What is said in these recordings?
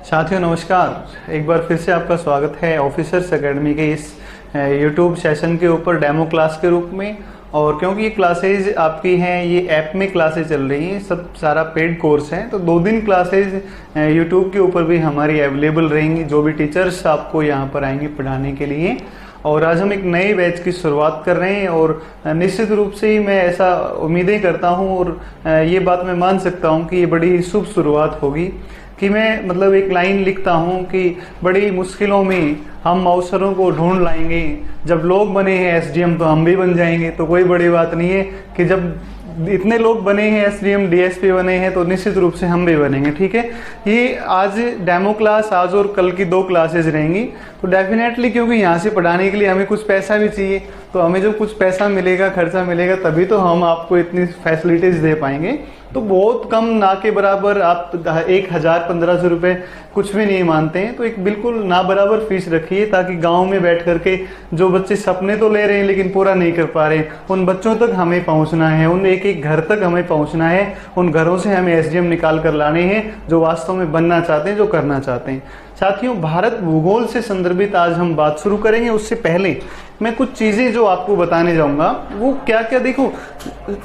साथियों नमस्कार। एक बार फिर से आपका स्वागत है ऑफिसर्स एकेडमी के इस यूट्यूब सेशन के ऊपर डेमो क्लास के रूप में। और क्योंकि ये क्लासेज आपकी हैं, ये ऐप में क्लासेज चल रही हैं, सब सारा पेड कोर्स है, तो 2 दिन क्लासेज यूट्यूब के ऊपर भी हमारी अवेलेबल रहेंगी, जो भी टीचर्स आपको यहाँ पर आएंगे पढ़ाने के लिए। और आज हम एक नए बैच की शुरुआत कर रहे हैं और निश्चित रूप से ही मैं ऐसा उम्मीदें करता हूँ और ये बात मैं मान सकता हूँ कि ये बड़ी शुभ शुरुआत होगी कि मैं मतलब एक लाइन लिखता हूँ कि बड़ी मुश्किलों में हम अवसरों को ढूंढ लाएंगे, जब लोग बने हैं एसडीएम तो हम भी बन जाएंगे। तो कोई बड़ी बात नहीं है कि जब इतने लोग बने हैं, एसडीएम डीएसपी बने हैं, तो निश्चित रूप से हम भी बनेंगे। ठीक है, ये आज डेमो क्लास आज और कल की 2 क्लासेज रहेंगी। तो डेफिनेटली क्योंकि यहाँ से पढ़ाने के लिए हमें कुछ पैसा भी चाहिए, तो हमें जब कुछ पैसा मिलेगा, खर्चा मिलेगा, तभी तो हम आपको इतनी फैसिलिटीज दे पाएंगे। तो बहुत कम, ना के बराबर, आप 1000-1500 रुपए कुछ भी नहीं मानते हैं, तो एक बिल्कुल ना बराबर फीस रखिए, ताकि गांव में बैठ करके जो बच्चे सपने तो ले रहे हैं लेकिन पूरा नहीं कर पा रहे, उन बच्चों तक हमें पहुंचना है, उन एक घर तक हमें पहुंचना है, उन घरों से हमें एसडीएम निकाल कर लाने हैं जो वास्तव में बनना चाहते हैं, जो करना चाहते हैं। साथियों, भारत भूगोल से संदर्भित आज हम बात शुरू करेंगे। उससे पहले मैं कुछ चीजें जो आपको बताने जाऊंगा, वो क्या क्या, देखो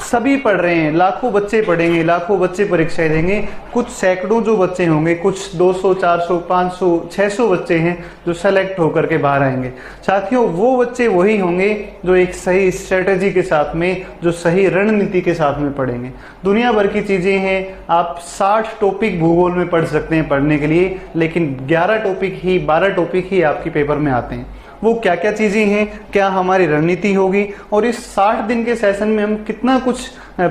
सभी पढ़ रहे हैं, लाखों बच्चे पढ़ेंगे, लाखों बच्चे परीक्षाएं देंगे, कुछ सैकड़ों जो बच्चे होंगे, कुछ 200, 400, 500, 600 बच्चे हैं जो सेलेक्ट होकर के बाहर आएंगे। साथियों, वो बच्चे वही होंगे जो एक सही स्ट्रेटेजी के साथ में, जो सही रणनीति के साथ में पढ़ेंगे। दुनिया भर की चीजें हैं, आप 60 टॉपिक भूगोल में पढ़ सकते हैं पढ़ने के लिए, लेकिन 12 टॉपिक ही आपके पेपर में आते हैं। वो क्या क्या चीजें हैं, क्या हमारी रणनीति होगी, और इस 60 दिन के सेशन में हम कितना कुछ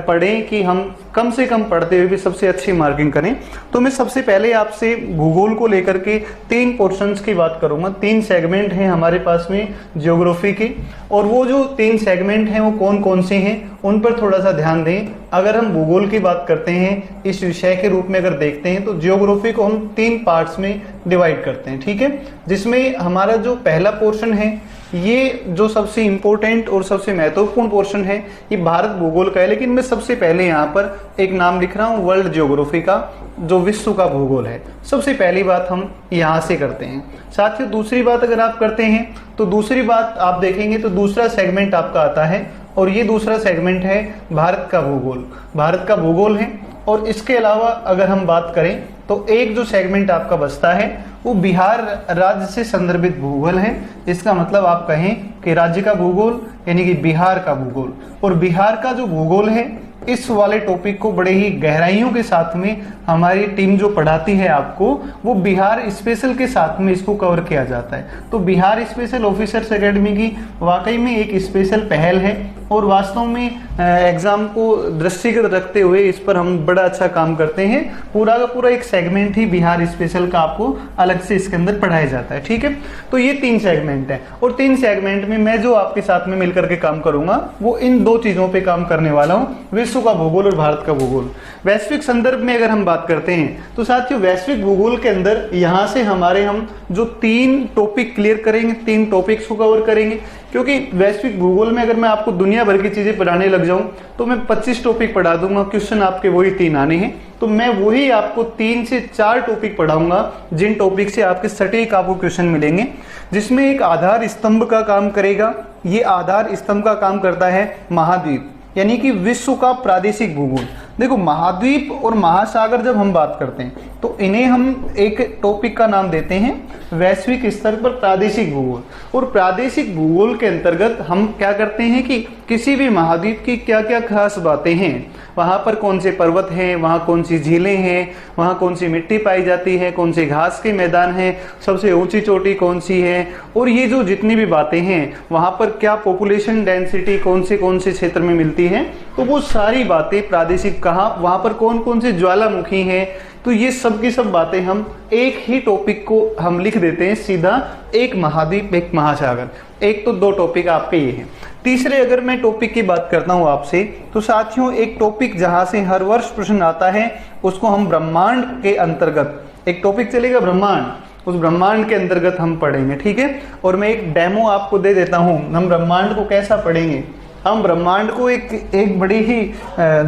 पढ़ें कि हम कम से कम पढ़ते हुए भी सबसे अच्छी मार्किंग करें। तो मैं सबसे पहले आपसे भूगोल को लेकर के 3 पोर्शंस की बात करूंगा। 3 सेगमेंट हैं हमारे पास में ज्योग्राफी के, और वो जो 3 सेगमेंट हैं वो कौन कौन से हैं उन पर थोड़ा सा ध्यान दें। अगर हम भूगोल की बात करते हैं इस विषय के रूप में अगर देखते हैं, तो ज्योग्राफी को हम 3 पार्ट्स में डिवाइड करते हैं। ठीक है, जिसमें हमारा जो पहला पोर्शन है, ये जो सबसे इंपॉर्टेंट और सबसे महत्वपूर्ण पोर्शन है, ये भारत भूगोल का है। लेकिन मैं सबसे पहले यहाँ पर एक नाम लिख रहा हूँ वर्ल्ड ज्योग्राफी का, जो विश्व का भूगोल है। सबसे पहली बात हम यहाँ से करते हैं। साथियों, दूसरी बात अगर आप करते हैं तो दूसरी बात आप देखेंगे तो दूसरा सेगमेंट आपका आता है, और ये दूसरा सेगमेंट है भारत का भूगोल। भारत का भूगोल है, और इसके अलावा अगर हम बात करें तो एक जो सेगमेंट आपका बचता है वो बिहार राज्य से संदर्भित भूगोल है। इसका मतलब आप कहें कि राज्य का भूगोल यानी कि बिहार का भूगोल। और बिहार का जो भूगोल है, इस वाले टॉपिक को बड़े ही गहराइयों के साथ में हमारी टीम जो पढ़ाती है आपको, वो बिहार स्पेशल के साथ में इसको कवर किया जाता है। तो बिहार स्पेशल ऑफिसर्स एकेडमी की वाकई में एक स्पेशल पहल है, और वास्तव में एग्जाम को दृष्टिगत रखते हुए इस पर हम बड़ा अच्छा काम करते हैं। पूरा का पूरा एक सेगमेंट ही बिहार स्पेशल का आपको अलग से इसके अंदर पढ़ाया जाता है। ठीक है, तो ये 3 सेगमेंट है, और 3 सेगमेंट में मैं जो आपके साथ में मिलकर के काम करूंगा वो इन 2 चीजों पे काम करने वाला हूँ, विश्व का भूगोल और भारत का भूगोल। वैश्विक संदर्भ में अगर हम बात करते हैं तो साथियों, वैश्विक भूगोल के अंदर यहाँ से हम जो 3 टॉपिक क्लियर करेंगे, 3 टॉपिक्स को कवर करेंगे। क्योंकि वैश्विक भूगोल में अगर मैं आपको दुनिया भर की चीजें पढ़ाने लग जाऊं तो मैं 25 टॉपिक पढ़ा दूंगा, क्वेश्चन आपके वही 3 आने हैं। तो मैं वही आपको 3 से 4 टॉपिक पढ़ाऊंगा, जिन टॉपिक से आपके सटीक आपको क्वेश्चन मिलेंगे, जिसमें एक आधार स्तंभ का काम करेगा। ये आधार स्तंभ का काम करता है महाद्वीप, यानी कि विश्व का प्रादेशिक भूगोल। देखो, महाद्वीप और महासागर जब हम बात करते हैं तो इन्हें हम एक टॉपिक का नाम देते हैं वैश्विक स्तर पर प्रादेशिक भूगोल। और प्रादेशिक भूगोल के अंतर्गत हम क्या करते हैं कि किसी भी महाद्वीप की क्या क्या खास बातें हैं, वहां पर कौन से पर्वत हैं, वहां कौन सी झीलें हैं, वहां कौन सी मिट्टी पाई जाती है, कौन से घास के मैदान हैं, सबसे ऊंची चोटी कौन सी है, और ये जो जितनी भी बातें हैं, वहां पर क्या पॉपुलेशन डेंसिटी कौन से क्षेत्र में मिलती है, तो वो सारी बातें प्रादेशिक, कहाँ वहां पर कौन कौन से ज्वालामुखी हैं, तो ये सब की सब बातें हम एक ही टॉपिक को हम लिख देते हैं सीधा, एक महाद्वीप एक महासागर। एक तो 2 टॉपिक आपके ये हैं। तीसरे अगर मैं टॉपिक की बात करता हूं आपसे, तो साथियों एक टॉपिक जहां से हर वर्ष प्रश्न आता है, उसको हम ब्रह्मांड के अंतर्गत एक टॉपिक चलेगा, ब्रह्मांड, उस ब्रह्मांड के अंतर्गत हम पढ़ेंगे। ठीक है, और मैं एक डेमो आपको दे देता हूं, हम ब्रह्मांड को कैसा पढ़ेंगे। हम ब्रह्मांड को एक बड़ी ही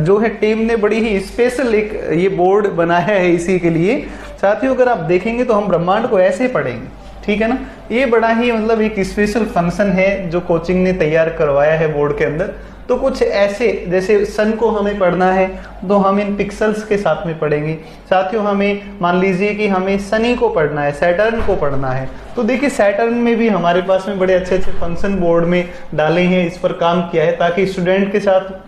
जो है टीम ने बड़ी ही स्पेशल एक ये बोर्ड बनाया है इसी के लिए। साथियों अगर आप देखेंगे तो हम ब्रह्मांड को ऐसे पढ़ेंगे, ठीक है ना। ये बड़ा ही मतलब एक स्पेशल फंक्शन है जो कोचिंग ने तैयार करवाया है बोर्ड के अंदर। तो कुछ ऐसे जैसे सन को हमें पढ़ना है तो हम इन पिक्सेल्स के साथ में पढ़ेंगे। साथियों हमें मान लीजिए कि हमें शनि को पढ़ना है, सैटर्न को पढ़ना है, तो देखिए सैटर्न में भी हमारे पास में बड़े अच्छे अच्छे फंक्शन बोर्ड में डाले हैं, इस पर काम किया है ताकि स्टूडेंट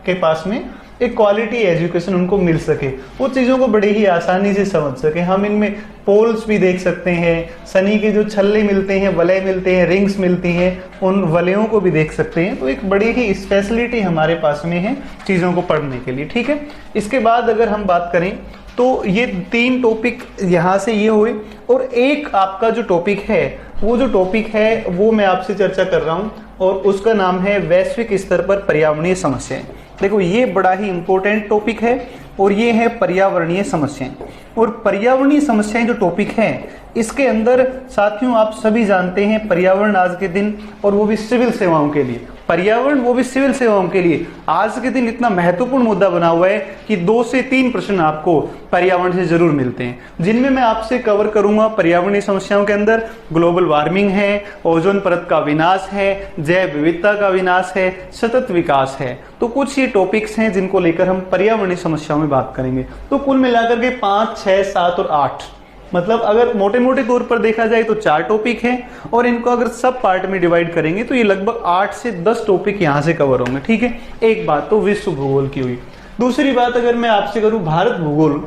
के पास में एक क्वालिटी एजुकेशन उनको मिल सके, वो चीज़ों को बड़े ही आसानी से समझ सके। हम इनमें पोल्स भी देख सकते हैं, शनि के जो छल्ले मिलते हैं, वलय मिलते हैं, रिंग्स मिलती हैं, उन वलयों को भी देख सकते हैं। तो एक बड़ी ही स्पेशलिटी हमारे पास में है चीज़ों को पढ़ने के लिए, ठीक है। इसके बाद अगर हम बात करें तो ये 3 टॉपिक यहाँ से ये हुए, और एक आपका जो टॉपिक है वो जो टॉपिक है वो मैं आपसे चर्चा कर रहा हूँ, और उसका नाम है वैश्विक स्तर पर पर्यावरणीय समस्याएं। देखो ये बड़ा ही इंपॉर्टेंट टॉपिक है, और ये है पर्यावरणीय समस्याएं। और पर्यावरणीय समस्याएं जो टॉपिक है इसके अंदर साथियों आप सभी जानते हैं पर्यावरण आज के दिन, और वो भी सिविल सेवाओं के लिए, पर्यावरण वो भी सिविल सेवाओं के लिए आज के दिन इतना महत्वपूर्ण मुद्दा बना हुआ है कि 2 से 3 प्रश्न आपको पर्यावरण से जरूर मिलते हैं, जिनमें मैं आपसे कवर करूंगा पर्यावरणीय समस्याओं के अंदर ग्लोबल वार्मिंग है, ओजोन परत का विनाश है, जैव विविधता का विनाश है, सतत विकास है। तो कुछ ये टॉपिक्स हैं जिनको लेकर हम पर्यावरणीय समस्याओं में बात करेंगे। तो कुल मिलाकर के 5, 6, 7 और 8, मतलब अगर मोटे मोटे तौर पर देखा जाए तो 4 टॉपिक हैं, और इनको अगर सब पार्ट में डिवाइड करेंगे तो ये लगभग 8 से 10 टॉपिक यहाँ से कवर होंगे, ठीक है। एक बात तो विश्व भूगोल की हुई। दूसरी बात अगर मैं आपसे करूँ भारत भूगोल,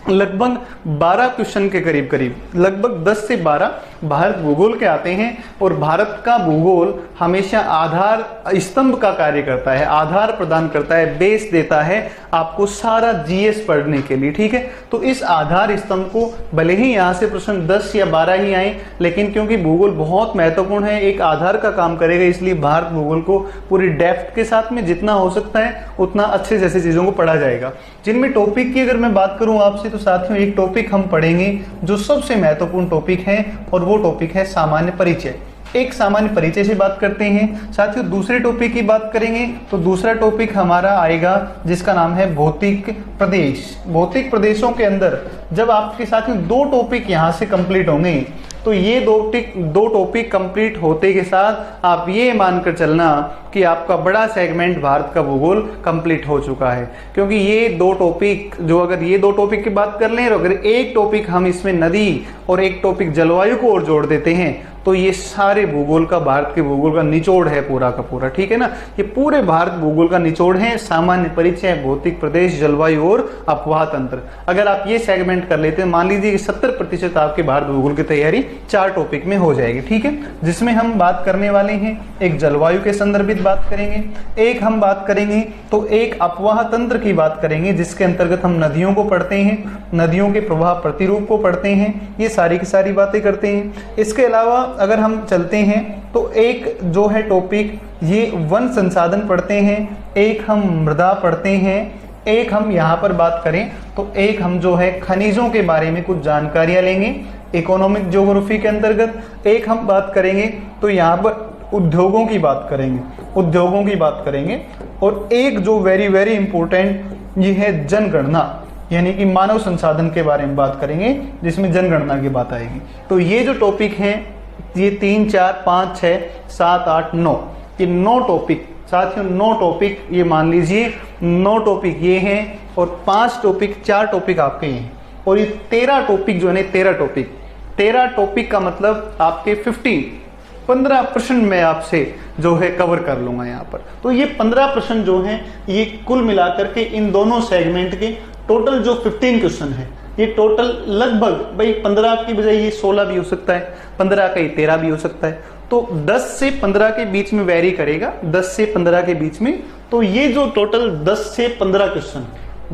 लगभग 12 क्वेश्चन के करीब लगभग 10 से 12 भारत भूगोल के आते हैं। और भारत का भूगोल हमेशा आधार स्तंभ का कार्य करता है, आधार प्रदान करता है, बेस देता है आपको सारा जीएस पढ़ने के लिए, ठीक है। तो इस आधार स्तंभ को भले ही यहाँ से प्रश्न 10 या 12 ही आए, लेकिन क्योंकि भूगोल बहुत महत्वपूर्ण है, एक आधार का काम करेगा, इसलिए भारत भूगोल को पूरी डेप्थ के साथ में जितना हो सकता है उतना अच्छे जैसे चीजों को पढ़ा जाएगा। जिनमें टॉपिक की अगर मैं बात करूं आपसे तो साथियों एक टॉपिक हम पढ़ेंगे जो सबसे महत्वपूर्ण टॉपिक है, और वो टॉपिक है सामान्य परिचय। एक सामान्य परिचय से बात करते हैं साथियों। दूसरे टॉपिक की बात करेंगे तो दूसरा टॉपिक हमारा आएगा जिसका नाम है भौतिक प्रदेश। भौतिक प्रदेशों के अंदर जब आपके साथियों 2 टॉपिक यहाँ से कंप्लीट होंगे तो ये 2 टॉपिक कंप्लीट होते के साथ आप ये मानकर चलना कि आपका बड़ा सेगमेंट भारत का भूगोल कंप्लीट हो चुका है। क्योंकि ये 2 टॉपिक जो अगर ये 2 टॉपिक की बात कर लें और अगर एक टॉपिक हम इसमें नदी और एक टॉपिक जलवायु को और जोड़ देते हैं तो ये सारे भूगोल का, भारत के भूगोल का निचोड़ है पूरा का पूरा, ठीक है ना। ये पूरे भारत भूगोल का निचोड़ है, सामान्य परिचय, भौतिक प्रदेश, जलवायु और अपवाह तंत्र। अगर आप ये सेगमेंट कर लेते हैं मान लीजिए कि 70% आपके भारत भूगोल की तैयारी 4 टॉपिक में हो जाएगी, ठीक है। जिसमें हम बात करने वाले हैं एक जलवायु के संदर्भित बात करेंगे, एक हम बात करेंगे तो एक अपवाह तंत्र की बात करेंगे जिसके अंतर्गत हम नदियों को पढ़ते हैं, नदियों के प्रवाह प्रतिरूप को पढ़ते हैं, ये सारी की सारी बातें करते हैं। इसके अलावा अगर हम चलते हैं तो एक जो है टॉपिक ये वन संसाधन पढ़ते हैं, एक हम मृदा पढ़ते हैं, एक हम यहाँ पर बात करें तो एक हम जो है खनिजों के बारे में कुछ जानकारियां लेंगे इकोनॉमिक ज्योग्राफी के अंतर्गत, एक हम बात करेंगे तो यहाँ पर उद्योगों की बात करेंगे, और एक जो वेरी वेरी इंपॉर्टेंट ये है जनगणना, यानी कि मानव संसाधन के बारे में बात करेंगे जिसमें जनगणना की बात आएगी। तो ये जो टॉपिक है ये 3, 4, 5, 6, 7, 8, 9 ये 9 टॉपिक साथियों, 9 टॉपिक ये मान लीजिए 9 टॉपिक ये हैं और 4 टॉपिक आपके हैं, और ये 13 टॉपिक जो है 13 टॉपिक का मतलब आपके 15 प्रश्न मैं आपसे जो है कवर कर लूंगा यहाँ पर। तो ये 15 प्रश्न जो हैं ये कुल मिलाकर के इन दोनों सेगमेंट के टोटल जो 15 क्वेश्चन है, ये टोटल लगभग भाई 15 की बजाय ये 16 भी हो सकता है, 15 का ये 13 भी हो सकता है, तो 10 से 15 के बीच में वेरी करेगा, 10 से 15 के बीच में। तो ये जो टोटल 10 से 15 क्वेश्चन,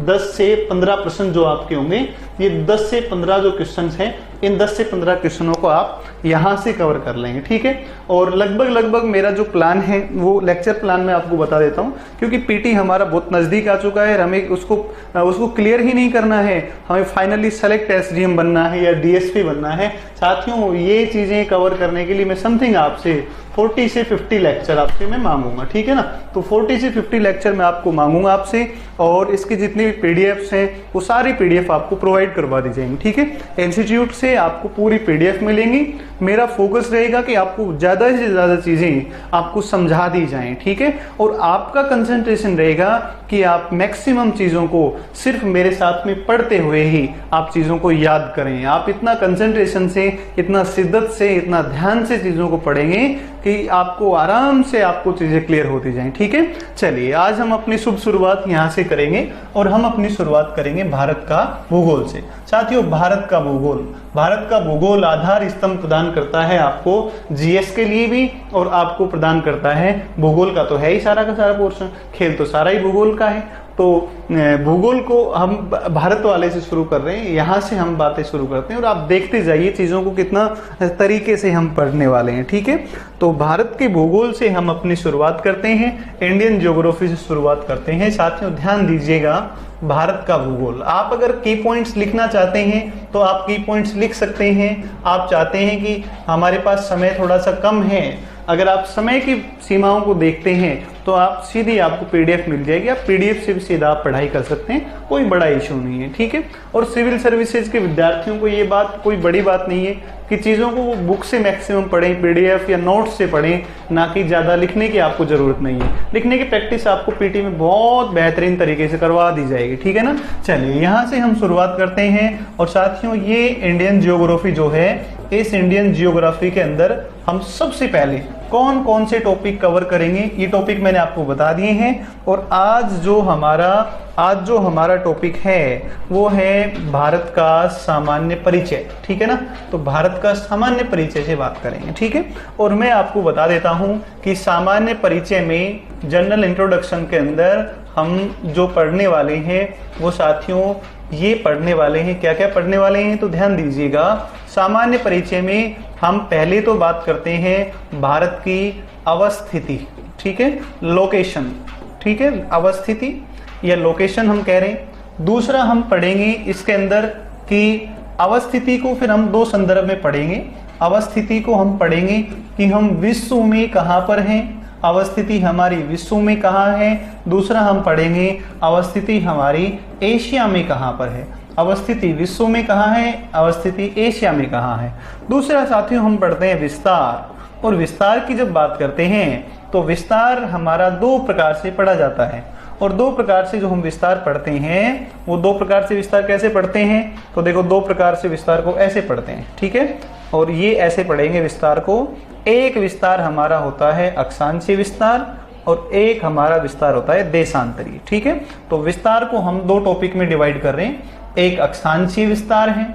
10 से 15 प्रश्न जो आपके होंगे, ये 10 से 15 जो क्वेश्चन हैं इन 10 से 15 क्वेश्चनों को आप यहाँ से कवर कर लेंगे, ठीक है। और लगभग मेरा जो प्लान है वो लेक्चर प्लान में आपको बता देता हूँ, क्योंकि पीटी हमारा बहुत नज़दीक आ चुका है, हमें उसको क्लियर ही नहीं करना है, हमें फाइनली सेलेक्ट एसडीएम बनना है या डीएसपी बनना है। साथियों ये चीज़ें कवर करने के लिए मैं समथिंग आपसे 40 से 50 लेक्चर आपसे मैं मांगूंगा, ठीक है ना। तो 40 से 50 लेक्चर मैं आपको मांगूंगा आपसे, और इसकी जितनी भी पीडीएफ्स हैं वो सारी पीडीएफ आपको प्रोवाइड प्रोवाइड करवा दी जाएंगी, ठीक है। इंस्टीट्यूट से आपको पूरी PDF मिलेंगी। मेरा फोकस रहेगा कि आपको ज़्यादा से ज़्यादा चीज़ें आपको समझा दी जाएं, ठीक है। और आपका कंसंट्रेशन रहेगा कि आप मैक्सिमम चीज़ों को सिर्फ मेरे साथ में पढ़ते हुए ही आप चीज़ों को याद करें। आप इतना कंसंट्रेशन से, इतना शिद्दत से, इतना ध्यान से चीज़ों को पढ़ेंगे कि आपको आराम से आपको चीज़ें क्लियर होती जाएं, ठीक है। चलिए आज हम अपनी शुभ शुरुआत यहाँ से करेंगे और हम अपनी शुरुआत करेंगे भारत का भूगोल से। साथियों, भारत का भूगोल आधार स्तंभ प्रदान करता है आपको GS के लिए भी, और आपको प्रदान करता है भूगोल का तो है ही सारा का सारा पोर्शन, खेल तो सारा ही भूगोल का है। तो भूगोल को हम भारत वाले से शुरू कर रहे हैं, यहाँ से हम बातें शुरू करते हैं और आप देखते जाइए चीज़ों को कितना तरीके से हम पढ़ने वाले हैं, ठीक है। तो भारत के भूगोल से हम अपनी शुरुआत करते हैं, इंडियन ज्योग्राफी से शुरुआत करते हैं। साथियों ध्यान दीजिएगा, भारत का भूगोल, आप अगर की पॉइंट्स लिखना चाहते हैं तो आप की पॉइंट्स लिख सकते हैं। आप चाहते हैं कि हमारे पास समय थोड़ा सा कम है, अगर आप समय की सीमाओं को देखते हैं तो आप सीधी आपको PDF मिल जाएगी, आप PDF से भी सीधा आप पढ़ाई कर सकते हैं, कोई बड़ा इशू नहीं है, ठीक है। और सिविल सर्विसेज के विद्यार्थियों को ये बात कोई बड़ी बात नहीं है कि चीज़ों को वो बुक से मैक्सिमम पढ़ें, PDF या नोट्स से पढ़ें, ना कि ज़्यादा लिखने की आपको ज़रूरत नहीं है। लिखने की प्रैक्टिस आपको PT में बहुत बेहतरीन तरीके से करवा दी जाएगी, ठीक है ना। चलिए यहाँ से हम शुरुआत करते हैं। और साथियों ये इंडियन जियोग्राफी जो है, इस इंडियन जियोग्राफी के अंदर हम सबसे पहले कौन कौन से टॉपिक कवर करेंगे, ये टॉपिक मैंने आपको बता दिए हैं। और आज जो हमारा टॉपिक है वो है भारत का सामान्य परिचय, ठीक है ना। तो भारत का सामान्य परिचय से बात करेंगे, ठीक है। और मैं आपको बता देता हूं कि सामान्य परिचय में जनरल इंट्रोडक्शन के अंदर हम जो पढ़ने वाले हैं वो साथियों ये पढ़ने वाले हैं, क्या क्या पढ़ने वाले हैं तो ध्यान दीजिएगा। सामान्य परिचय में हम पहले तो बात करते हैं भारत की अवस्थिति, ठीक है, लोकेशन, ठीक है, अवस्थिति या लोकेशन हम कह रहे हैं। दूसरा हम पढ़ेंगे इसके अंदर कि अवस्थिति को फिर हम दो संदर्भ में पढ़ेंगे। अवस्थिति को हम पढ़ेंगे कि हम विश्व में कहाँ पर हैं, अवस्थिति हमारी विश्व में कहाँ है। दूसरा हम पढ़ेंगे अवस्थिति हमारी एशिया में कहाँ पर है। अवस्थिति विश्व में कहाँ है, अवस्थिति एशिया में कहाँ है। दूसरा साथियों हम पढ़ते हैं विस्तार। और विस्तार की जब बात करते हैं तो विस्तार हमारा दो प्रकार से पढ़ा जाता है। और दो प्रकार से जो हम विस्तार पढ़ते हैं वो दो प्रकार से विस्तार कैसे पढ़ते हैं तो देखो, दो प्रकार से विस्तार को ऐसे पढ़ते हैं, ठीक है। और ये ऐसे पढ़ेंगे विस्तार को, एक विस्तार हमारा होता है अक्षांशीय विस्तार और एक हमारा विस्तार होता है देशांतरीय, ठीक है। तो विस्तार को हम दो टॉपिक में डिवाइड कर रहे हैं, एक अक्षांशीय विस्तार है,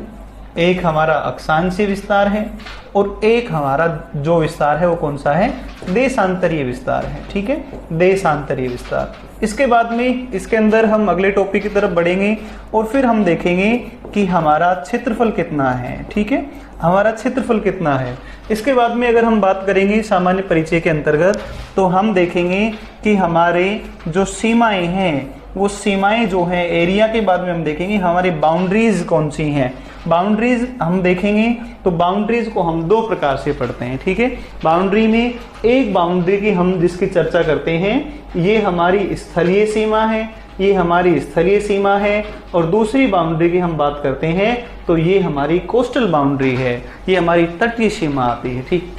एक हमारा अक्षांशीय विस्तार है, और एक हमारा जो विस्तार है वो कौन सा है, देशांतरीय विस्तार है, ठीक है, देशांतरीय विस्तार। इसके बाद में इसके अंदर हम अगले टॉपिक की तरफ बढ़ेंगे और फिर हम देखेंगे कि हमारा क्षेत्रफल कितना है, ठीक है, हमारा क्षेत्रफल कितना है। इसके बाद में अगर हम बात करेंगे सामान्य परिचय के अंतर्गत तो हम देखेंगे कि हमारे जो सीमाएं हैं वो सीमाएं जो हैं एरिया के बाद में हम देखेंगे हमारी बाउंड्रीज कौन सी हैं। बाउंड्रीज हम देखेंगे तो बाउंड्रीज को हम दो प्रकार से पढ़ते हैं, ठीक है। बाउंड्री में एक बाउंड्री की हम जिसकी चर्चा करते हैं ये हमारी स्थलीय सीमा है, ये हमारी स्थलीय सीमा है। और दूसरी बाउंड्री की हम बात करते हैं तो ये हमारी कोस्टल बाउंड्री है, ये हमारी तटीय सीमा आती है, ठीक,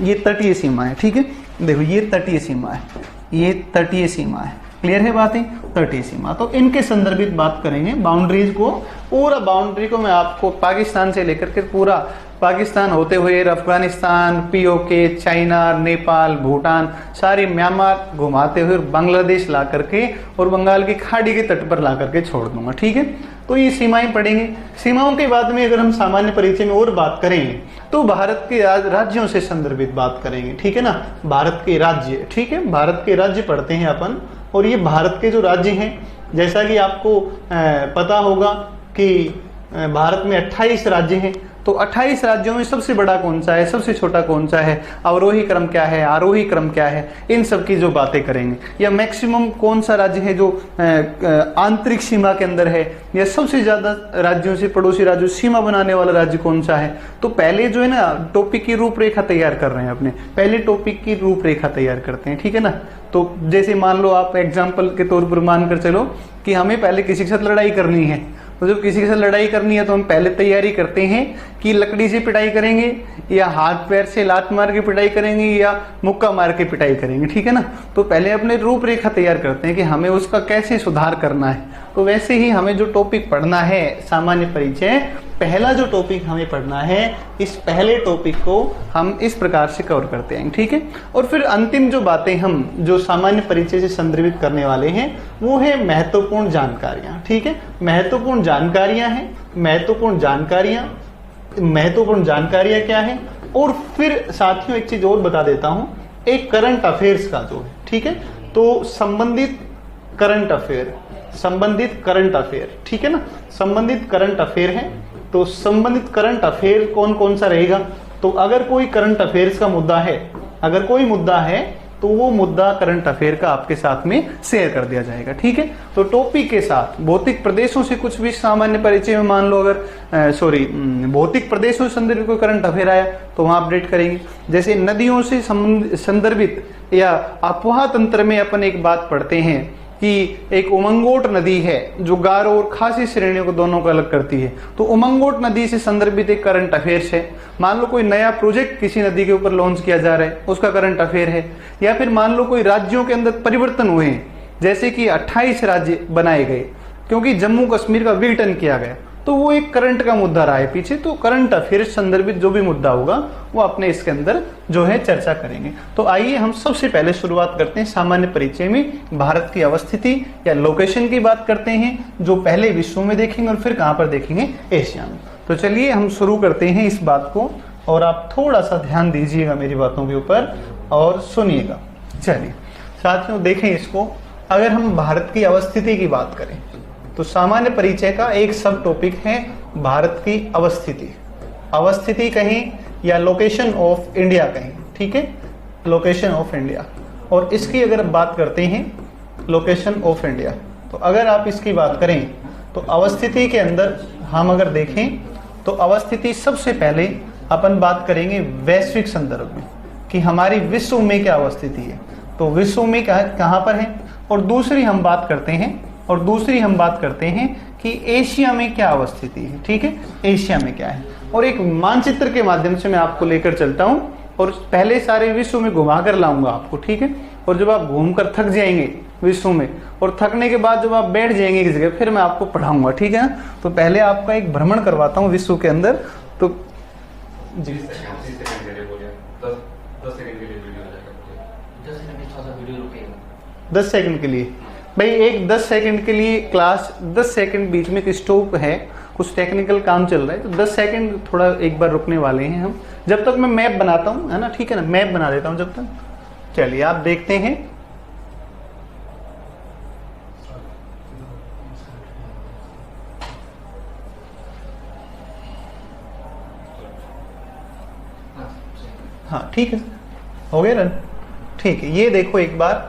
ये तटीय सीमा है, ठीक है। देखो ये तटीय सीमा है, ये तटीय सीमा है, क्लियर है बातें, तटीय सीमा। तो इनके संदर्भित बात करेंगे बाउंड्रीज को। पूरा बाउंड्री को मैं आपको पाकिस्तान से लेकर के पूरा पाकिस्तान होते हुए अफगानिस्तान, POK, चाइना, नेपाल, भूटान, सारी म्यांमार घुमाते हुए बांग्लादेश ला करके और बंगाल की खाड़ी के तट पर ला करके छोड़ दूंगा, ठीक है। तो ये सीमाएं पढ़ेंगे। सीमाओं के बाद में अगर हम सामान्य परिचय में और बात करें तो भारत के राज्यों से संदर्भित बात करेंगे, ठीक है ना। भारत के राज्य, ठीक है, भारत के राज्य पढ़ते हैं अपन। और ये भारत के जो राज्य हैं, जैसा कि आपको पता होगा कि भारत में 28 राज्य हैं। तो 28 राज्यों में सबसे बड़ा कौन सा है, सबसे छोटा कौन सा है, अवरोही क्रम क्या है, आरोही क्रम क्या है, इन सब की जो बातें करेंगे। या मैक्सिमम कौन सा राज्य है जो आंतरिक सीमा के अंदर है, या सबसे ज्यादा राज्यों से पड़ोसी राज्यों सीमा बनाने वाला राज्य कौन सा है। तो पहले जो है ना टॉपिक की रूपरेखा तैयार कर रहे हैं, अपने पहले टॉपिक की रूपरेखा तैयार करते हैं, ठीक है ना। तो जैसे मान लो आप एग्जाम्पल के तौर पर मानकर चलो कि हमें पहले किसी के साथ लड़ाई करनी है, तो जब किसी के साथ लड़ाई करनी है तो हम पहले तैयारी करते हैं कि लकड़ी से पिटाई करेंगे या हाथ पैर से लात मार के पिटाई करेंगे या मुक्का मार के पिटाई करेंगे, ठीक है ना। तो पहले अपने रूपरेखा तैयार करते हैं कि हमें उसका कैसे सुधार करना है। तो वैसे ही हमें जो टॉपिक पढ़ना है सामान्य परिचय, पहला जो टॉपिक हमें पढ़ना है, इस पहले टॉपिक को हम इस प्रकार से कवर करते हैं, ठीक है। और फिर अंतिम जो बातें हम जो सामान्य परिचय से संदर्भित करने वाले हैं वो है महत्वपूर्ण जानकारियां, ठीक है। महत्वपूर्ण जानकारियां हैं, महत्वपूर्ण जानकारियां क्या है। और फिर साथियों एक चीज और बता देता हूं, एक करंट अफेयर्स का जो है, ठीक है। तो संबंधित करंट अफेयर, ठीक है ना, संबंधित करंट अफेयर है। तो संबंधित करंट अफेयर कौन कौन सा रहेगा। तो अगर कोई करंट अफेयर्स का मुद्दा है, अगर कोई मुद्दा है तो वो मुद्दा करंट अफेयर का आपके साथ में शेयर कर दिया जाएगा, ठीक है। तो टॉपिक के साथ भौतिक प्रदेशों से कुछ भी सामान्य परिचय में मान लो अगर भौतिक प्रदेशों से संदर्भित कोई करंट अफेयर आया तो वहां अपडेट करेंगे। जैसे नदियों से संदर्भित या अफवाह तंत्र में अपन एक बात पढ़ते हैं कि एक उमंगोट नदी है जो गारो और खासी श्रेणियों को दोनों को अलग करती है। तो उमंगोट नदी से संदर्भित एक करंट अफेयर्स है। मान लो कोई नया प्रोजेक्ट किसी नदी के ऊपर लॉन्च किया जा रहा है, उसका करंट अफेयर है। या फिर मान लो कोई राज्यों के अंदर परिवर्तन हुए हैं, जैसे कि 28 राज्य बनाए गए क्योंकि जम्मू कश्मीर का विघटन किया गया, तो वो एक करंट का मुद्दा रहा है पीछे। तो करंट अफेयर संदर्भित जो भी मुद्दा होगा वो अपने इसके अंदर जो है चर्चा करेंगे। तो आइए हम सबसे पहले शुरुआत करते हैं सामान्य परिचय में भारत की अवस्थिति या लोकेशन की बात करते हैं, जो पहले विश्व में देखेंगे और फिर कहां पर देखेंगे, एशिया में। तो चलिए हम शुरू करते हैं इस बात को और आप थोड़ा सा ध्यान दीजिएगा मेरी बातों के ऊपर और सुनिएगा। चलिए साथियों देखें इसको, अगर हम भारत की अवस्थिति की बात करें तो सामान्य परिचय का एक सब टॉपिक है भारत की अवस्थिति कहें या लोकेशन ऑफ इंडिया कहें, ठीक है, लोकेशन ऑफ इंडिया। और इसकी अगर बात करते हैं लोकेशन ऑफ इंडिया, तो अगर आप इसकी बात करें तो अवस्थिति के अंदर हम अगर देखें तो अवस्थिति सबसे पहले अपन बात करेंगे वैश्विक संदर्भ में कि हमारी विश्व में क्या अवस्थिति है, तो विश्व में कहां पर है। और दूसरी हम बात करते हैं कि एशिया में क्या अवस्थिति है, ठीक है, एशिया में क्या है। और एक मानचित्र के माध्यम से मैं आपको लेकर चलता हूं और पहले सारे विश्व में घुमा कर लाऊंगा आपको, ठीक है। और जब आप घूमकर थक जाएंगे विश्व में और थकने के बाद जब आप बैठ जाएंगे किसी जगह, फिर मैं आपको पढ़ाऊंगा, ठीक है। तो पहले आपका एक भ्रमण करवाता हूं विश्व के अंदर। तो जी 10 सेकंड के लिए भाई, एक 10 सेकंड के लिए क्लास, 10 सेकंड बीच में स्टॉप है, कुछ टेक्निकल काम चल रहा है, तो 10 सेकंड थोड़ा एक बार रुकने वाले हैं हम, जब तक मैं मैप बनाता हूं, है ना, ठीक है ना, मैप बना देता हूं जब तक। चलिए आप देखते हैं हाँ ठीक है, हो गया रन, ठीक है। ये देखो एक बार,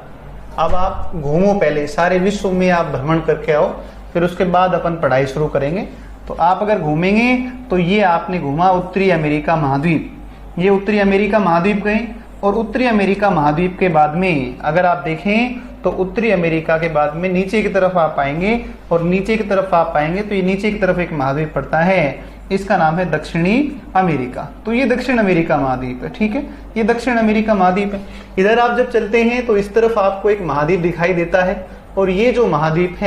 अब आप घूमो, पहले सारे विश्व में आप भ्रमण करके आओ, फिर उसके बाद अपन पढ़ाई शुरू करेंगे। तो आप अगर घूमेंगे तो ये आपने घूमा उत्तरी अमेरिका महाद्वीप, ये उत्तरी अमेरिका महाद्वीप गए। और उत्तरी अमेरिका महाद्वीप के बाद में अगर आप देखें तो उत्तरी अमेरिका के बाद में नीचे की तरफ आप आएंगे, और नीचे की तरफ आप आएंगे तो ये नीचे की तरफ एक महाद्वीप पड़ता है, इसका नाम है दक्षिणी अमेरिका। तो ये दक्षिण अमेरिका महाद्वीप है, ठीक है, ये दक्षिण अमेरिका महाद्वीप है। इधर आप जब चलते हैं तो इस तरफ आपको एक महाद्वीप दिखाई देता है, और ये जो महाद्वीप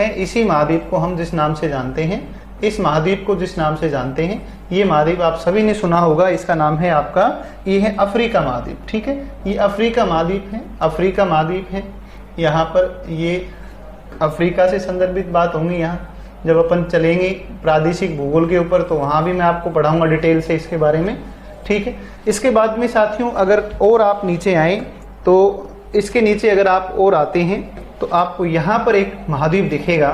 है, इसी महाद्वीप को हम जिस नाम से जानते हैं, इस महाद्वीप को जिस नाम से जानते हैं, ये महाद्वीप आप सभी ने सुना होगा, इसका नाम है आपका, ये है अफ्रीका महाद्वीप, ठीक है। ये अफ्रीका महाद्वीप है, यहाँ पर ये अफ्रीका से संदर्भित बात होंगी। यहाँ जब अपन चलेंगे प्रादेशिक भूगोल के ऊपर तो वहां भी मैं आपको पढ़ाऊंगा डिटेल से इसके बारे में, ठीक है। इसके बाद में साथियों अगर और आप नीचे आए तो इसके नीचे अगर आप और आते हैं तो आपको यहाँ पर एक महाद्वीप दिखेगा।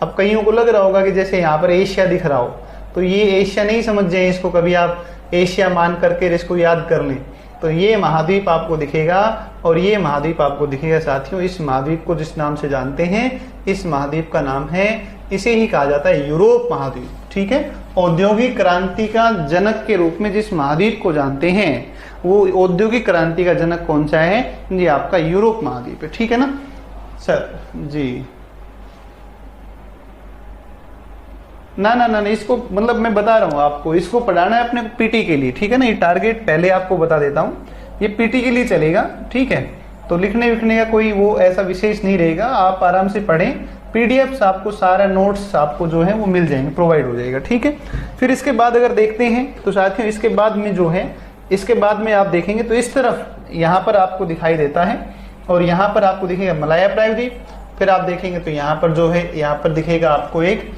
अब कईयों को लग रहा होगा कि जैसे यहाँ पर एशिया दिख रहा हो, तो ये एशिया नहीं समझ जाए इसको, कभी आप एशिया मान करके इसको याद कर लें। तो ये महाद्वीप आपको दिखेगा, और ये महाद्वीप आपको दिखेगा साथियों, इस महाद्वीप को जिस नाम से जानते हैं, इस महाद्वीप का नाम है, इसे ही कहा जाता है यूरोप महाद्वीप, ठीक है। औद्योगिक क्रांति का जनक के रूप में जिस महाद्वीप को जानते हैं, वो औद्योगिक क्रांति का जनक कौन सा है, ये आपका यूरोप महाद्वीप है, ठीक है ना सर जी। ना ना ना ना, इसको मतलब मैं बता रहा हूँ आपको, इसको पढ़ाना है अपने पीटी के लिए, ठीक है ना। ये टारगेट पहले आपको बता देता हूँ, ये पीटी के लिए चलेगा, ठीक है। तो लिखने विखने का कोई वो ऐसा विशेष नहीं रहेगा, आप आराम से पढ़ें। पीडीएफ आपको सारा नोट्स आपको जो है वो मिल जाएंगे, प्रोवाइड हो जाएगा, ठीक है। फिर इसके बाद अगर देखते हैं तो साथियों इसके बाद में जो है, इसके बाद में आप देखेंगे तो इस तरफ यहाँ पर आपको दिखाई देता है, और यहाँ पर आपको दिखेगा मलाया प्रायद्वीप। फिर आप देखेंगे तो यहाँ पर जो है, यहाँ पर दिखेगा आपको एक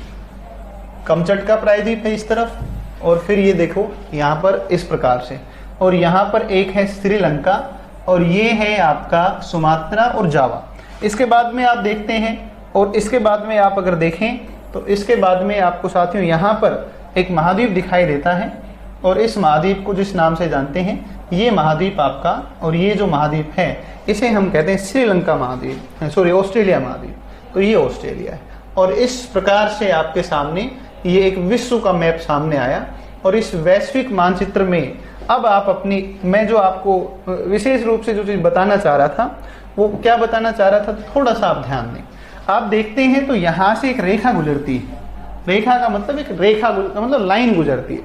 कमचटका प्रायद्वीप है इस तरफ, और फिर ये देखो यहाँ पर इस प्रकार से, और यहाँ पर एक है श्रीलंका, और ये है आपका सुमात्रा और जावा। इसके बाद में आप देखते हैं, और इसके बाद में आप अगर देखें तो इसके बाद में आपको साथियों यहाँ पर एक महाद्वीप दिखाई देता है, और इस महाद्वीप को जिस नाम से जानते हैं, ये महाद्वीप आपका, और ये जो महाद्वीप है इसे हम कहते हैं श्रीलंका महाद्वीप, सॉरी ऑस्ट्रेलिया महाद्वीप। तो ये ऑस्ट्रेलिया है, और इस प्रकार से आपके सामने ये एक विश्व का मैप सामने आया। और इस वैश्विक मानचित्र में अब आप अपनी, मैं जो आपको विशेष रूप से जो चीज बताना चाह रहा था, वो क्या बताना चाह रहा था, थोड़ा सा आप ध्यान दें। आप देखते हैं तो यहाँ से एक रेखा गुजरती है, रेखा का मतलब एक रेखा मतलब लाइन गुजरती है,